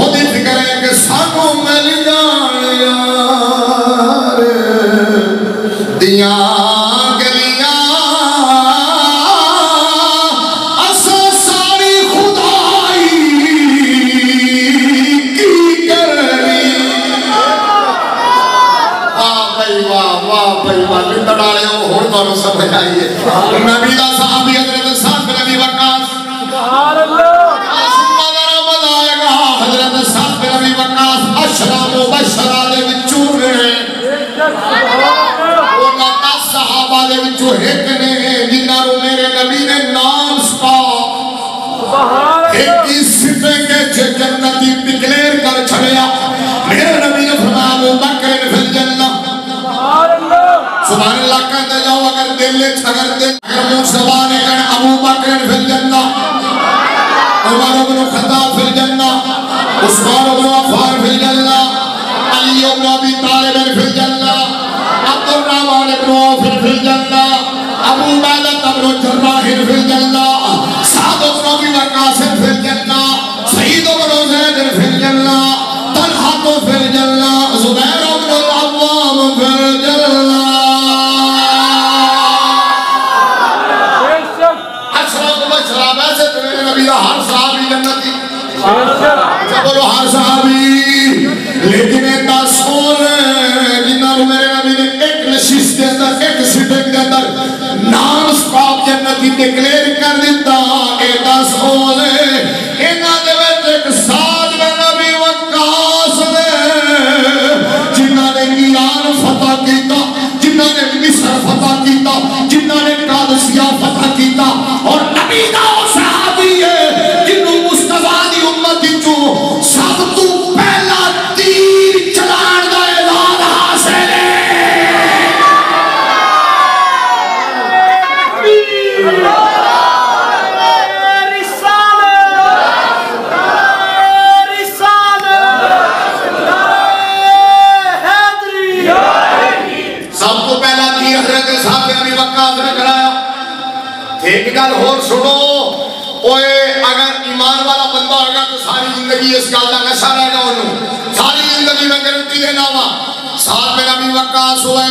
ओदी फिक्र है कि सानू मिल जान यार दियां गलियां असा सारी खुदाई की करनी। वाह भाई वाह, वाह भाई वाह, लिंदड़ वाले हो हुण तुहानू समझ आई है। नबी दा सहाबी हजरत साद बिन अबी वक्कास, सुभान अल्लाह। हजरत साद बिन अबी वक्कास अशरा मुबशरा दे विचों ने, उन्हां 10 सहाबा दे विचों एक ने जिन्हां नूं मेरे नबी ने नाम सुभान एक ही सिफे के जन्नती डिक्लेयर कर छड़िया। मेरे नबी ने फरमाया अबू बकर फिल जन्नत। सुभान अल्लाह। सुभान अल्लाह कहते जाओ, अगर दिल मुंह ज़बान कहना अबू बकर फिल जन्नत, उमर इब्न खत्ताब फिल जन्नत, उस्मान इब्न अफ़्फ़ान फिल जन्नत, अली इब्न अबी तालिब फिल जन्नत, अब्दुर्रहमान इब्न औफ फिल जन्नत, अबू उबैदा इब्न जर्राह फिल जन्नत, साद इब्न अबी वक्कास फिल जन्नत, सईद इब्न ज़ैद फिल जन्नत, तलहा फिल जन्नत, ज़ुबैर इब्न अव्वाम फिल जन्नत। हर सहाबी जन्नती, बोलो हर सहाबी। लेकिन जिन्होंने मेरे नबी ने एक नशिश के अंदर, एक सिटिंग के अंदर नाम स्टॉप जन्नती डिक्लेयर कर दिता। ए 10 होने इन्हां दे विच एक साद बिन अबी वक्कास ने, जिन्हां ने ईरान फतह कीता, जिन्हां ने मिस्र फतह कीता, जिन्हां ने कादसिया फतह कीता, और नबी दा सहाबी है जिन्हों मुस्तफा दी उम्मत विचों सब तो पहला तीर चलाण दा ऐलान हासिल है। सब तो पहला तीर हजरत साद बिन अबी वक्कास ने कराया। एक गल होर सुनो, ओए अगर ईमान वाला बंदा होगा तो सारी जिंदगी इस गल का नशा रहेगा, उन्होंने सारी जिंदगी में गारंटी देना वा। साद बिन अबी वक्कास हुए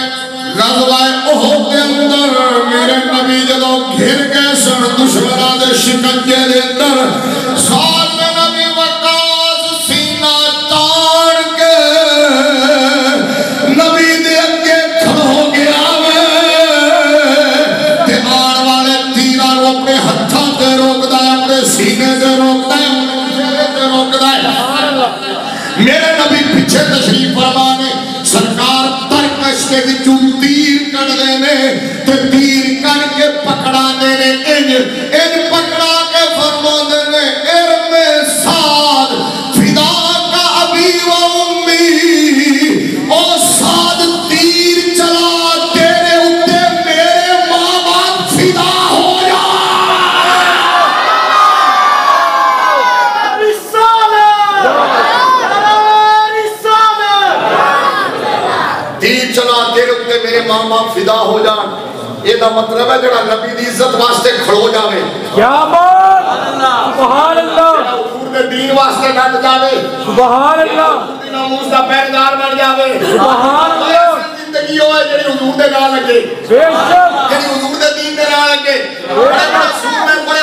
गज़वाए उहद के अंदर मेरे नबी जदों घिर गए सन दुश्मनां दे शिकंजे दे अंदर, साद बिन अबी वक्कास सीना तान के नबी दे अगे खड़ो गया वे, ते आने वाले तीरां नूं अपने हत्थां ते रोकदा है, अपने सीने ते रोकदा है, चेहरे ते रोकदा है। मेरे नबी पीछे तशरीफ फरमा ने, सरकार तरकश के विचों तीर कढ़दे ने ते तीर कढ़ के पकड़ांदे ने, इंज इंज पकड़ा के फरमांदे ने इरमे साद फिदा का अबी व उम्मी, ओ साद तीर चला तेरे उत्ते मेरे मां बाप फिदा हो जा। तीर चला तेरे उत्ते मेरे मां बाप फिदा हो जान, ਇਹਦਾ मतलब है जड़ा नबी दी इज्जत वास्ते खड़ो जावे। क्या बात, सुभान अल्लाह, हुजूर दे दीन वास्ते डट जावे। सुभान अल्लाह। नामूस दा पहरेदार बन जावे सुभान अल्लाह जिंदगी होए जेड़ी हुजूर दे नाल लगे बेशक जेड़ी हुजूर दे दीन दे नाल लगे बड़े बड़े सूरमैन बड़े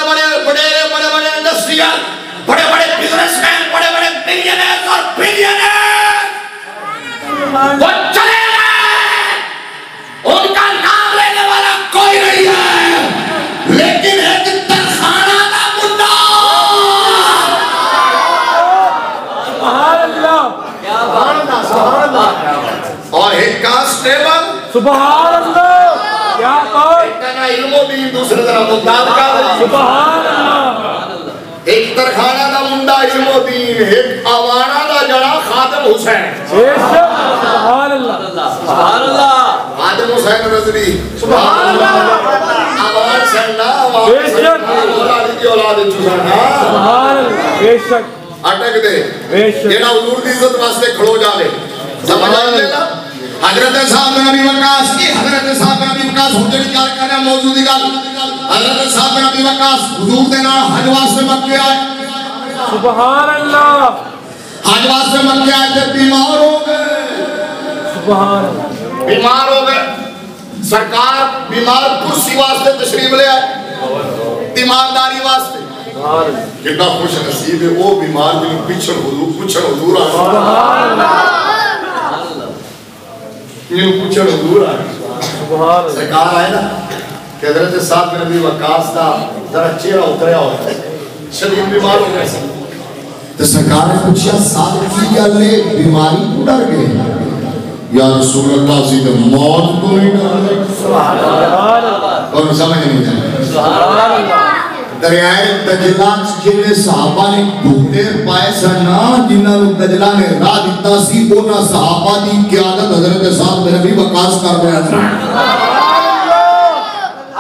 बड़े इंडस्ट्रियल बड़े बड़े बिजनेसमैन बड़े बड़े मिलियनेयर और बिलियनेयर वो चले गए उनका नाम लेने वाला कोई नहीं है लेकिन एक तरखाना का मुंडा सुभान अल्लाह और एक कांस्टेबल सुभान अल्लाह क्या कौन एक का इल्मो दीन दूसरे तरफ मुताद का सुभान अल्लाह एक तरखाना का मुंडा इल्मो दीन एक आवाना का जड़ा खादिम हुसैन बेशक सुभान अल्लाह सुभान अल्लाह खादिम हुसैन रजवी सुभान अल्लाह आवान सन्ना बेशक औलाद की औलाद चुसना सुभान अल्लाह बेशक अटक दे बेशक जेड़ा हुजूर दी इज्जत वास्ते खड़ो जावे समझ आई ना हजरत साहब नबी वकास की हजरत साहब नबी वकास हुजूर की गल करना मौजूदी गल हजरत साहब नबी वकास हुजूर दे नाल हज वास्ते मक्के आए सुभान अल्लाह हज वास्ते मक्के आए ते बीमार हो गए सुभान बीमार हो गए सरकार बीमार कुर्सी वास्ते तशरीफ ले आए तीमारदारी वास्ते कितना खुश नसीब है वो बीमार जिन्हें पिछड़ हुजूर आ ये पुछड़ हुजूर आ सुभान सरकार आए ना कि हजरत साहब नबी वकास का जरा चेहरा उतरिया हुआ है शरीर बीमार हो गए तो सरकार ने पूछा साहब की गल है बीमारी तो डर गए या रसूल अल्लाह सी तो मौत तो नहीं डर सुभान अल्लाह और समझ नहीं आया सुभान अल्लाह दरियाए दजला जिन्हें सहाबा ने घूटे पाए सन जिन्हां नूं दजला ने राह दिता सी उन्हां सहाबा दी क़यादत हजरत साहब नबी वकास कर रहे थे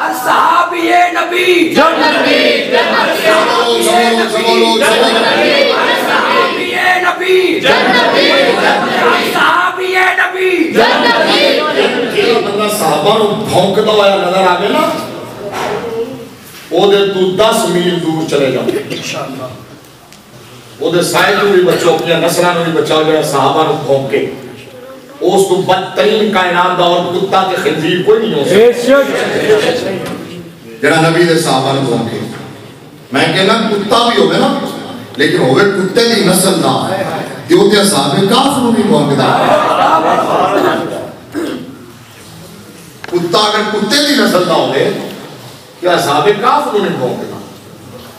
असहाबिये नबी जन्नती असहाबिये नबी जन्नती असहाबिये नबी जन्नती जेड़ा बंदा सहाबा नूं भौंकदा होया नजर आवे ना ओदे तू 10 मील दूर चले जाओ इंशाअल्लाह ओदे साए नूं भी बचाओ अपनी नस्लां नूं भी बचाओ जेड़ा सहाबा नूं भौंके उस तो बदतरीन कायनात दा और कुत्ता ते खंजीर कोई नहीं हो सकता बेशक जेड़ा नबी दे सहाबा नूं भौंके मैं कहना कुत्ता भी होवे ना लेकिन होवे कुत्ते दी नस्ल दा ते ओदे सहाबे काफ नूं नहीं भौंकदा कुत्ता अगर कुत्ते दी नस्ल दा होवे क्या साहबे काफ नूं नहीं भौंकदा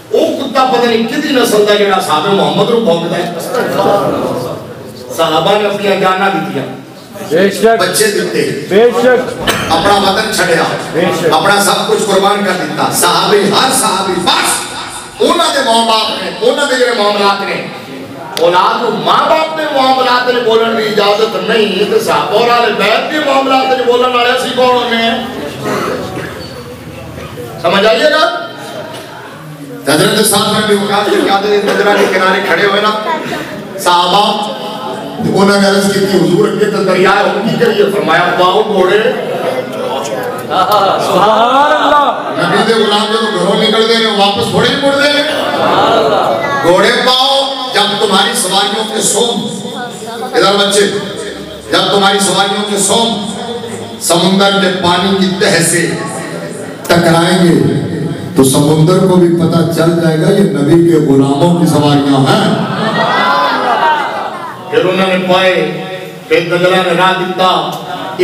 ओ कुत्ता पता नहीं किदी नस्ल दा जेड़ा साहबे मोहम्मद नूं भौंकदा है सहाबा ने अपनी जाना दित्तियां बेशक बच्चे दिते बेशक अपना वतन छड़िया अपना सब कुछ कुर्बान कर दिता साहबे हर साहबी बस उन्हां दे मां-बाप ने उन्हां दे जेड़े मामलात ने औलाद को मां-बाप दे मामलात ने बोलण दी इजाजत नहीं ते साहबा वाले बैत के मामलात ने बोलण वाले सी कौन होने हैं समझ आइएगा हजरत साहब नबी वकास की क़यादत नजरा के किनारे खड़े हुए ना सहाबा उन्होंने अर्ज की हुजूर अगे तो दरिया उनकी करिए फरमाया पाओ घोड़े सुभान अल्लाह नबी दे गुलाम जो घरों निकलते हैं वापस थोड़े ही मुड़ते हैं घोड़े पाओ जब तुम्हारी सवारियों के सोम इधर बच्चे जब तुम्हारी सवारियों के सोम समुंदर के पानी की तह से टकराएंगे तो समुंदर को भी पता चल जाएगा ये नबी के गुलामों की सवारियां हैं फिर उन्होंने पाए फिर दजला ने राह दिता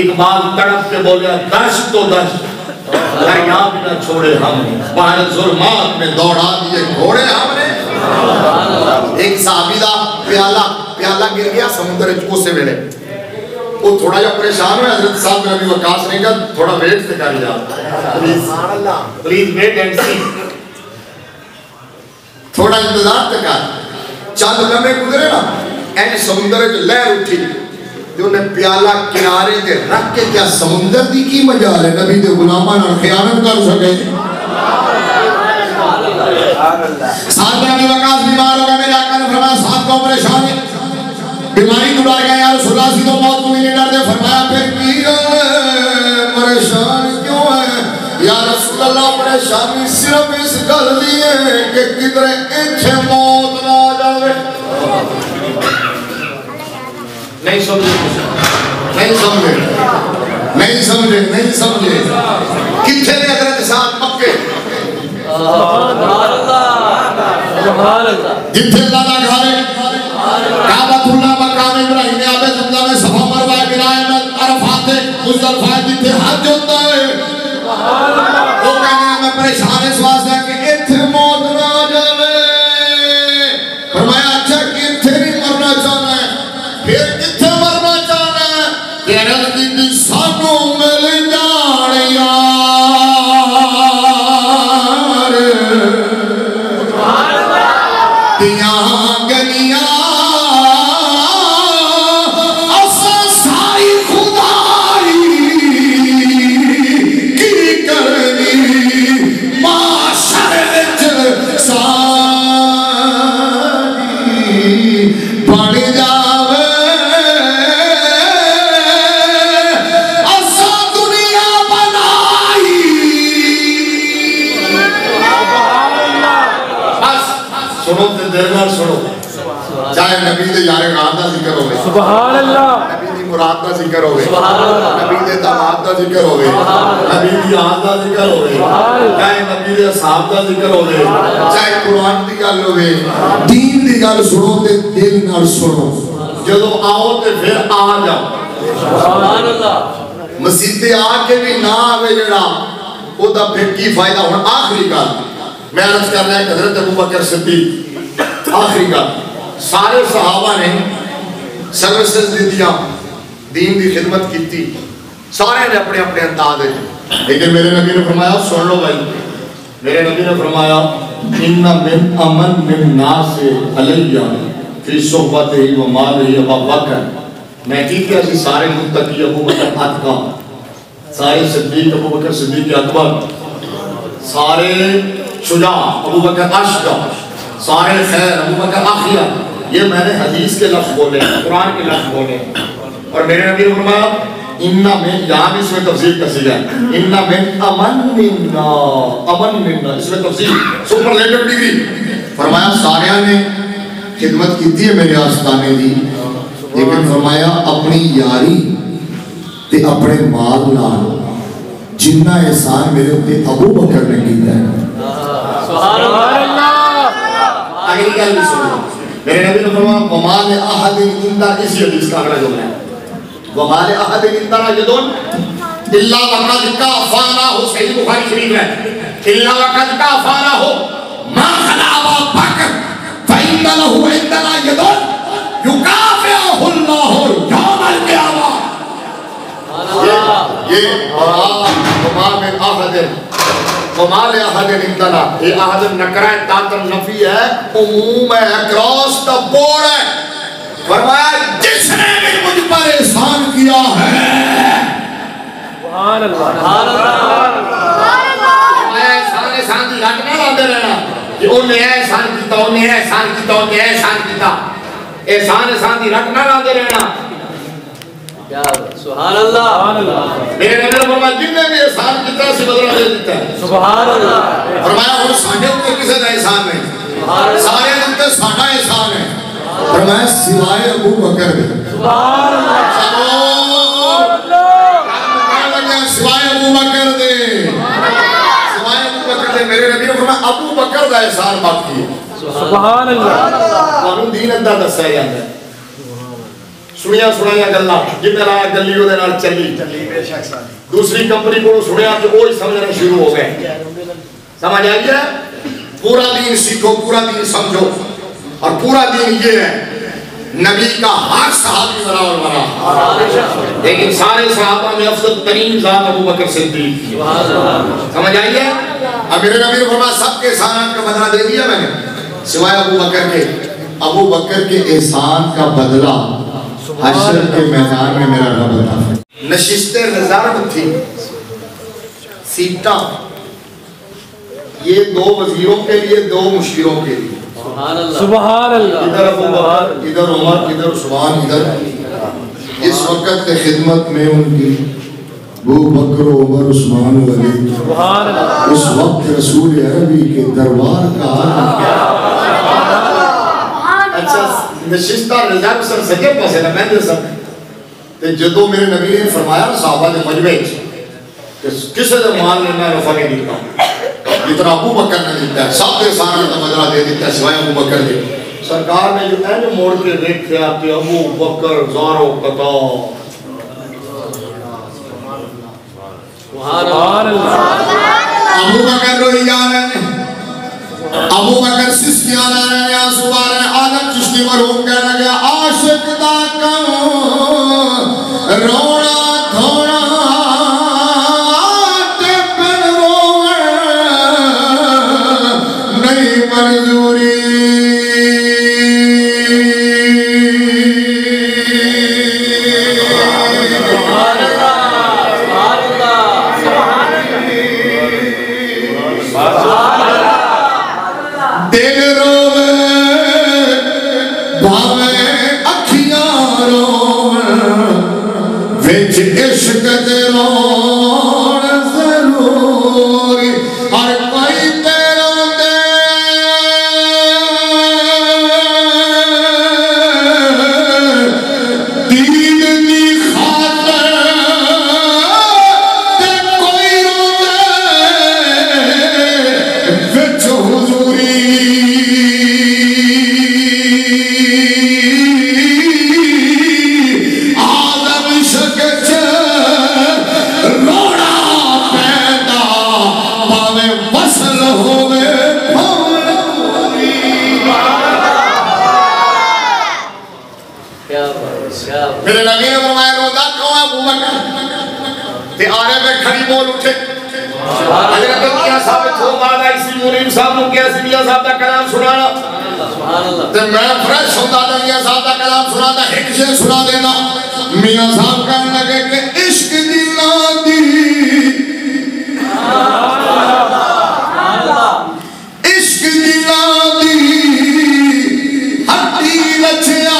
इकबाल तड़प के बोले दश्त तो दश्त दरिया भी न छोड़े हम बाहर जुल्मात में दौड़ा दिए घोड़े हमने एक साहबी दा प्याला गिर गया समुद्र च उस वेले वो थोड़ा जा परेशान हुआ हजरत साहब नबी वकास ने कहा थोड़ा वेट से कर जा प्लीज वेट एंड सी थोड़ा इंतजार तक कर चंद लम्हे गुजरे ना एन समुद्र च लहर उठी ते उन्हें प्याला किनारे ते रख के क्या समुद्र दी की मजाल है नबी दे गुलामां नाल खयानत कर सके साहब नबी वकास बीमार हो गए मेरे आका ने फरमाया साहब को परेशान है बीमारी दुला गया यार रसूलुल्लाह सी तो मौत को भी नहीं डरते फरमाया फिर की परेशान क्यों है या रसूलुल्लाह परेशानी सिर्फ इस गल दी है कि किधरे इत्थे मौत ना आ जावे नहीं समझे कितने ने हजरत साथ पक्के जिथे अल्लाह दा घर है काबतुल्लाह मकाम इब्राहिम ने आबे ज़मज़म में सफा मरवा गिराए में अरफात मुज़दलिफा जिथे हज होता है सुभान अल्लाह वो कहने मैं परेशान इस वास्ते कि इथे मौत ना आ जावे फरमाया अच्छा कि इथे नहीं मरना चाहना है फिर किथे मरना चाहना है तेरे दी सानू मिल जान यार सुभान अल्लाह तियां गलियां असा सारी खुदाई की करनी माशर विच सारी बन जावे असा दुनिया बनाई बस सुनो ते देर नाल सुनो चाहे नबी दे यारे गान दा जिक्र होवे सुभान अल्लाह नबी दी मुराद दा जिक्र होवे सुभान अल्लाह नबी दे दामाद दा जिक्र होवे नबी दी आन दा जिक्र होवे चाहे नबी दे असहाब दा जिक्र होवे चाहे कुरान दी गल होवे दीन दी गल सुनो ते दिल नाल सुनो जदों आओ ते फिर आ जाओ सुभान अल्लाह मस्जिद ते आके भी ना आवे जेड़ा ओदा फिर की फायदा हुन आखिरी गल मैं अर्ज कर रहा हज़रत अबू बकर सिद्दीक आखिरी गल सारे सहाबा ने सर्विसेज दिया दीन की खिदमत की सारे ने अपने अपने अंदाज में लेकिन मेरे नबी ने फरमाया सुन लो भाई मेरे नबी ने फरमाया इन्ना मिन अमन मिन नास अलैया फी सोहबतिही व मालिही अबू बकर मैं की किया सी सारे मुत्तकी अबू बकर अतका सारे सिद्दीक अबू बकर सिद्दीक अकबर सारे शुजा अबू बकर अशजा सारे खैर अबू बकर आखिया ये मैंने हदीस के लफ्ज बोले कुरान के लफ्ज बोले और मेरे नबी ने फरमाया इन्ना में यहाँ भी इसमें तफसील कसी है इन्ना में अमन मिन्ना इसमें तफसील सुपरलेटिव डिग्री फरमाया सारिया ने खिदमत की थी मेरे आस्ताने दी लेकिन फरमाया अपनी यारी ते अपने माल नाल जिन्ना एहसान मेरे उत्ते अबू बकर ने किया है सुभान अल्लाह अगली गल भी सुनो मेरे नबी ने फरमाया वमाल अहद इंदा इसी हदीस का अगला जुमला है वमाल अहद इंदा यदुन इल्ला वक़द काफाना हो सही बुखारी शरीफ है इल्ला वक़द काफाना हो मा खला अबू बकर फइन्ना लहु इंदना यदुन युकाफिहु अल्लाह यौमल क़ियामा ये वमाल अहद कमाल अहद इंदना ये अहद नकरा तातन नफी है उमूम है अक्रॉस द बोर्ड है फरमाया जिसने भी मुझ पर एहसान किया है सुभान अल्लाह एहसान दी रट ना लाते रहना कि ओने एहसान कीता ओने एहसान कीता ओने एहसान कीता एहसान दी रट ना लाते रहना क्या सुभान अल्लाह मेरे नबी ने फरमाया जिन्ने भी एहसान कीता से बदला दे देता है सुभान अल्लाह फरमाया और साडे ऊपर किसी का एहसान नहीं सारे ऊपर साडा एहसान है फरमाया सिवाय अबू बकर दे सुभान अल्लाह सिवाय अबू बकर दे मेरे नबी ने फरमाया अबू बकर का एहसान बाकी है सुभान अल्लाह ਤੁਹਾਨੂੰ दीन अद्दा दस्या ਜਾਂਦਾ है सुनिया सुनाया गल्ला जिन्हें लाया गली ਉਹਦੇ ਨਾਲ ਚੱਲੀ बेशक सारी दूसरी कंपनी को सुनिया तो वो ही समझना शुरू हो गए समझ आ गया पूरा दीन सीखो पूरा दीन समझो और पूरा दीन ये है नबी का हर सहाबी बराबर बना लेकिन सारे सहाबा में अफजल तरीन ज़ात अबू बकर सिद्दीक समझ आई है अब मेरे नबी ने फरमाया सबके एहसान का बदला दे दिया मैंने सिवाय अबू बकर के एहसान का बदला हश्र के मैदान में मेरा रब अता फरमाए नशिस्तें रिजर्व थी सीटा ये दो वजीरों के लिए दो मुशीरों के लिए सुभान अल्लाह इधर अबू बकर इधर उमर इधर उस्मान इधर इस वक्त के खिदमत में उनकी अबू बकर उमर उस्मान वाले सुभान अल्लाह उस वक्त रसूल अरबी के दरबार का अच्छा नशिस्ता रिजर्व सर सके पासे ना मैं सब ते जदों मेरे नबी ने फरमाया सहाबा के मजमे किसी ने माल ने ना नफा नहीं दिता जितना अबू बकर ने दिता है, सब के सारे का बदला दे दिता सिवाय अबू बकर के। सरकार ने जो है ना मोड़ के देखा कि अबू बकर ज़ारो कता अबू बकर रोई जा रहे हैं, अबू बकर सिस्कियां ला रहे हैं, आंसू आ रहे हैं। आदम चिश्ती मरहूम कहने लगा आशिक दा कम रोना धोना ते बिन रोवे नहीं मंजूरी। दिल रोवे भावे अखियां रोवन विच इश्क दे रोण जरूरी। हर कोई ते रोंदे दीन दी खातर ते कोई रोंदे विच हुजूरी। मेरे नबी ने फरमाया रोंदा क्यों है अबू बकर ते आरे में खड़ी बोल उठे। हजरत मियां साहब थो मादा इसी मुनीम साहब नु क्या मियां साहब दा कलाम सुनाना सुभान अल्लाह ते मैं फ्रेश होंदा ते मियां साहब दा कलाम सुनाता एक से सुना देना। मियां साहब कहने लगे कि इश्क दी नादी इश्क दी नादी हड्डी रचिया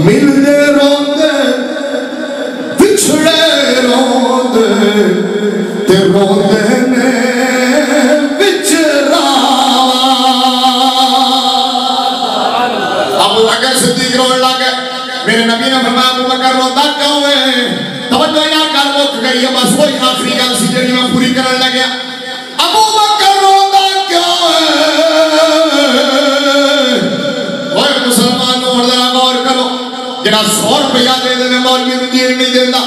मिलदे रोंदे बिछड़े रोंदे ते रोंदे ने बिछड़ा। अबू बकर सिद्दीक रोने लगे। मेरे नबी ने फरमाया अबू बकर रोंदा क्यों है? तवज्जो यार गल मुक गई है, बस वही आखिरी गल सी जेड़ी मैं पूरी करन लगा। अबू बकर रोंदा क्यों है? ओए मुसलमानों जरा गौर करो, जरा 100 रुपया दे दे मौलवी नूं दीन नहीं देंदा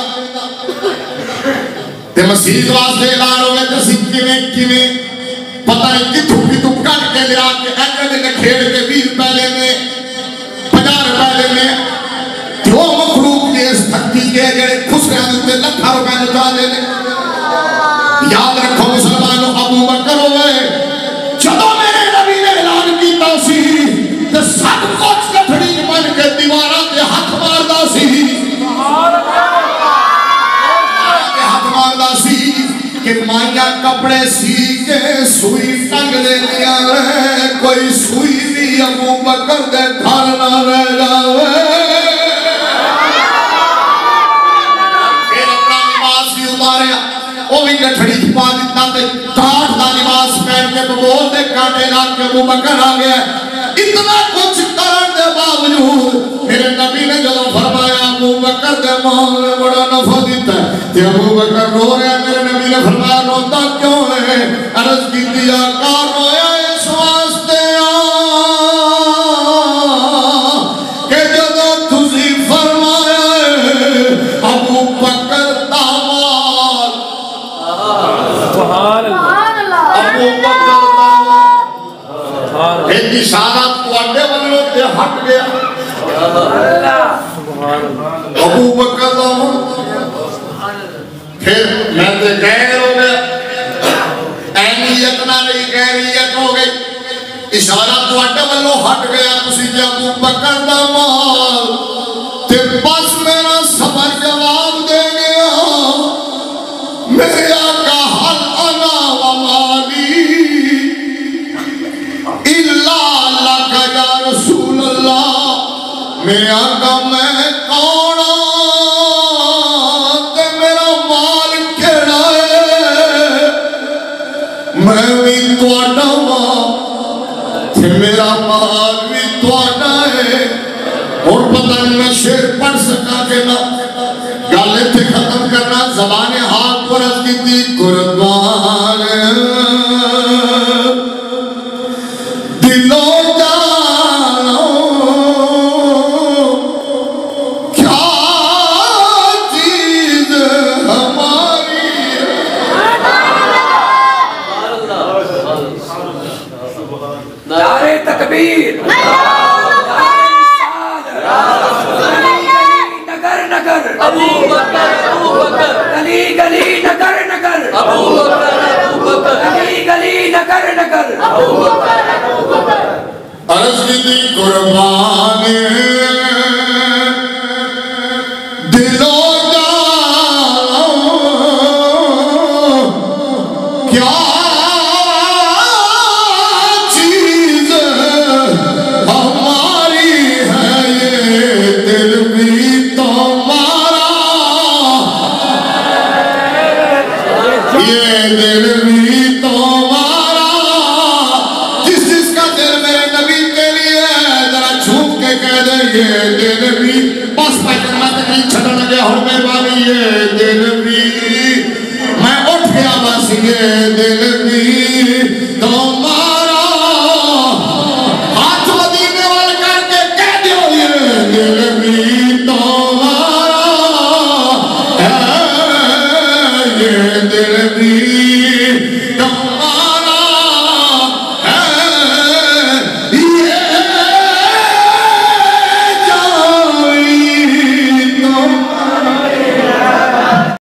ते मसीत वास्ते ऐलान होवे ते सिख किवें पता नहीं किथों किथों कट के लिया के ऐसे दिन खेड़ के 20 रुपए लेने 50 रुपए लेने जो मखलूक के इस तख्ती के जेड़े खुसरियां दे उत्ते लाखां रुपए लुटा देने। याद रखो मुसलमानों अबू बकर होवे जदों मेरे नबी ने ऐलान कीता सी ते सब कुछ कठड़ी बन के दीवारां ते हाथ मारदा सी। हाथ मारदा सी कि माइया कपड़े सी के सुई टंग देंदियां रे, कोई सुई भी अबू बकर दे घर ना रह जावे। फिर अपना लिबास भी उतारिया, वो भी गठड़ी च पा दिता ते काठ दा लिबास पहन के बबोल दे कांटे ला के अबू बकर आ गया। इतना कुछ करने के बावजूद मेरे नबी ने जो फरमाया अबू बकर के माल ने बड़ा नफा दिता ते अबू बकर रो रहा। मेरे नबी ने फरमाया रोता क्यों है? अर्ज की दिया कार रोया इस वास्ते के जदों तुसी फरमाया अबू बकर दा माल सुभान अल्लाह अबू बकर एक इशारा तुहाडे वल्लों ते हट गया। अबू बकर दा फिर मैं तो गैर हो गया एनियत ना रही गैरियत हो गई इशारा तुहाडे वालों हट गया तुसी जे अबू बकर दा माल ते बस मेरा सबर जवाब दे गया मेरे आका हल अना व माली इल्ला लका या रसूल अल्लाह मेरे आका मैं कौन ते मेरा माल केड़ा है मैं भी तुहाडा थे मेरा माल भी तुहाडा है और पता नहीं मैं शेर पढ़ सका के ना गल इत्थे खत्म करना ज़बाने हाथ पर अर्ज़ कीती कुर्बान दिलों जानो क्या चीज़ हमारी नारे तकबीर नगर नगर अबू बकर गली गली नगर नगर अबू बकर गली गली नगर नगर अर्ज़ कीती कुर्बान दिलों जानो क्या चीज़ हमारी है ये दिल भी तुम्हारा ये दिल भी तुम्हारा जिसका दिल मेरे नबी के लिए जरा झूम के कह दे ये दिल भी बस मैं जन्नत नहीं छड़ लगे हो मेहरबानी ये दिल भी मैं उठ गया बस ये दिल भी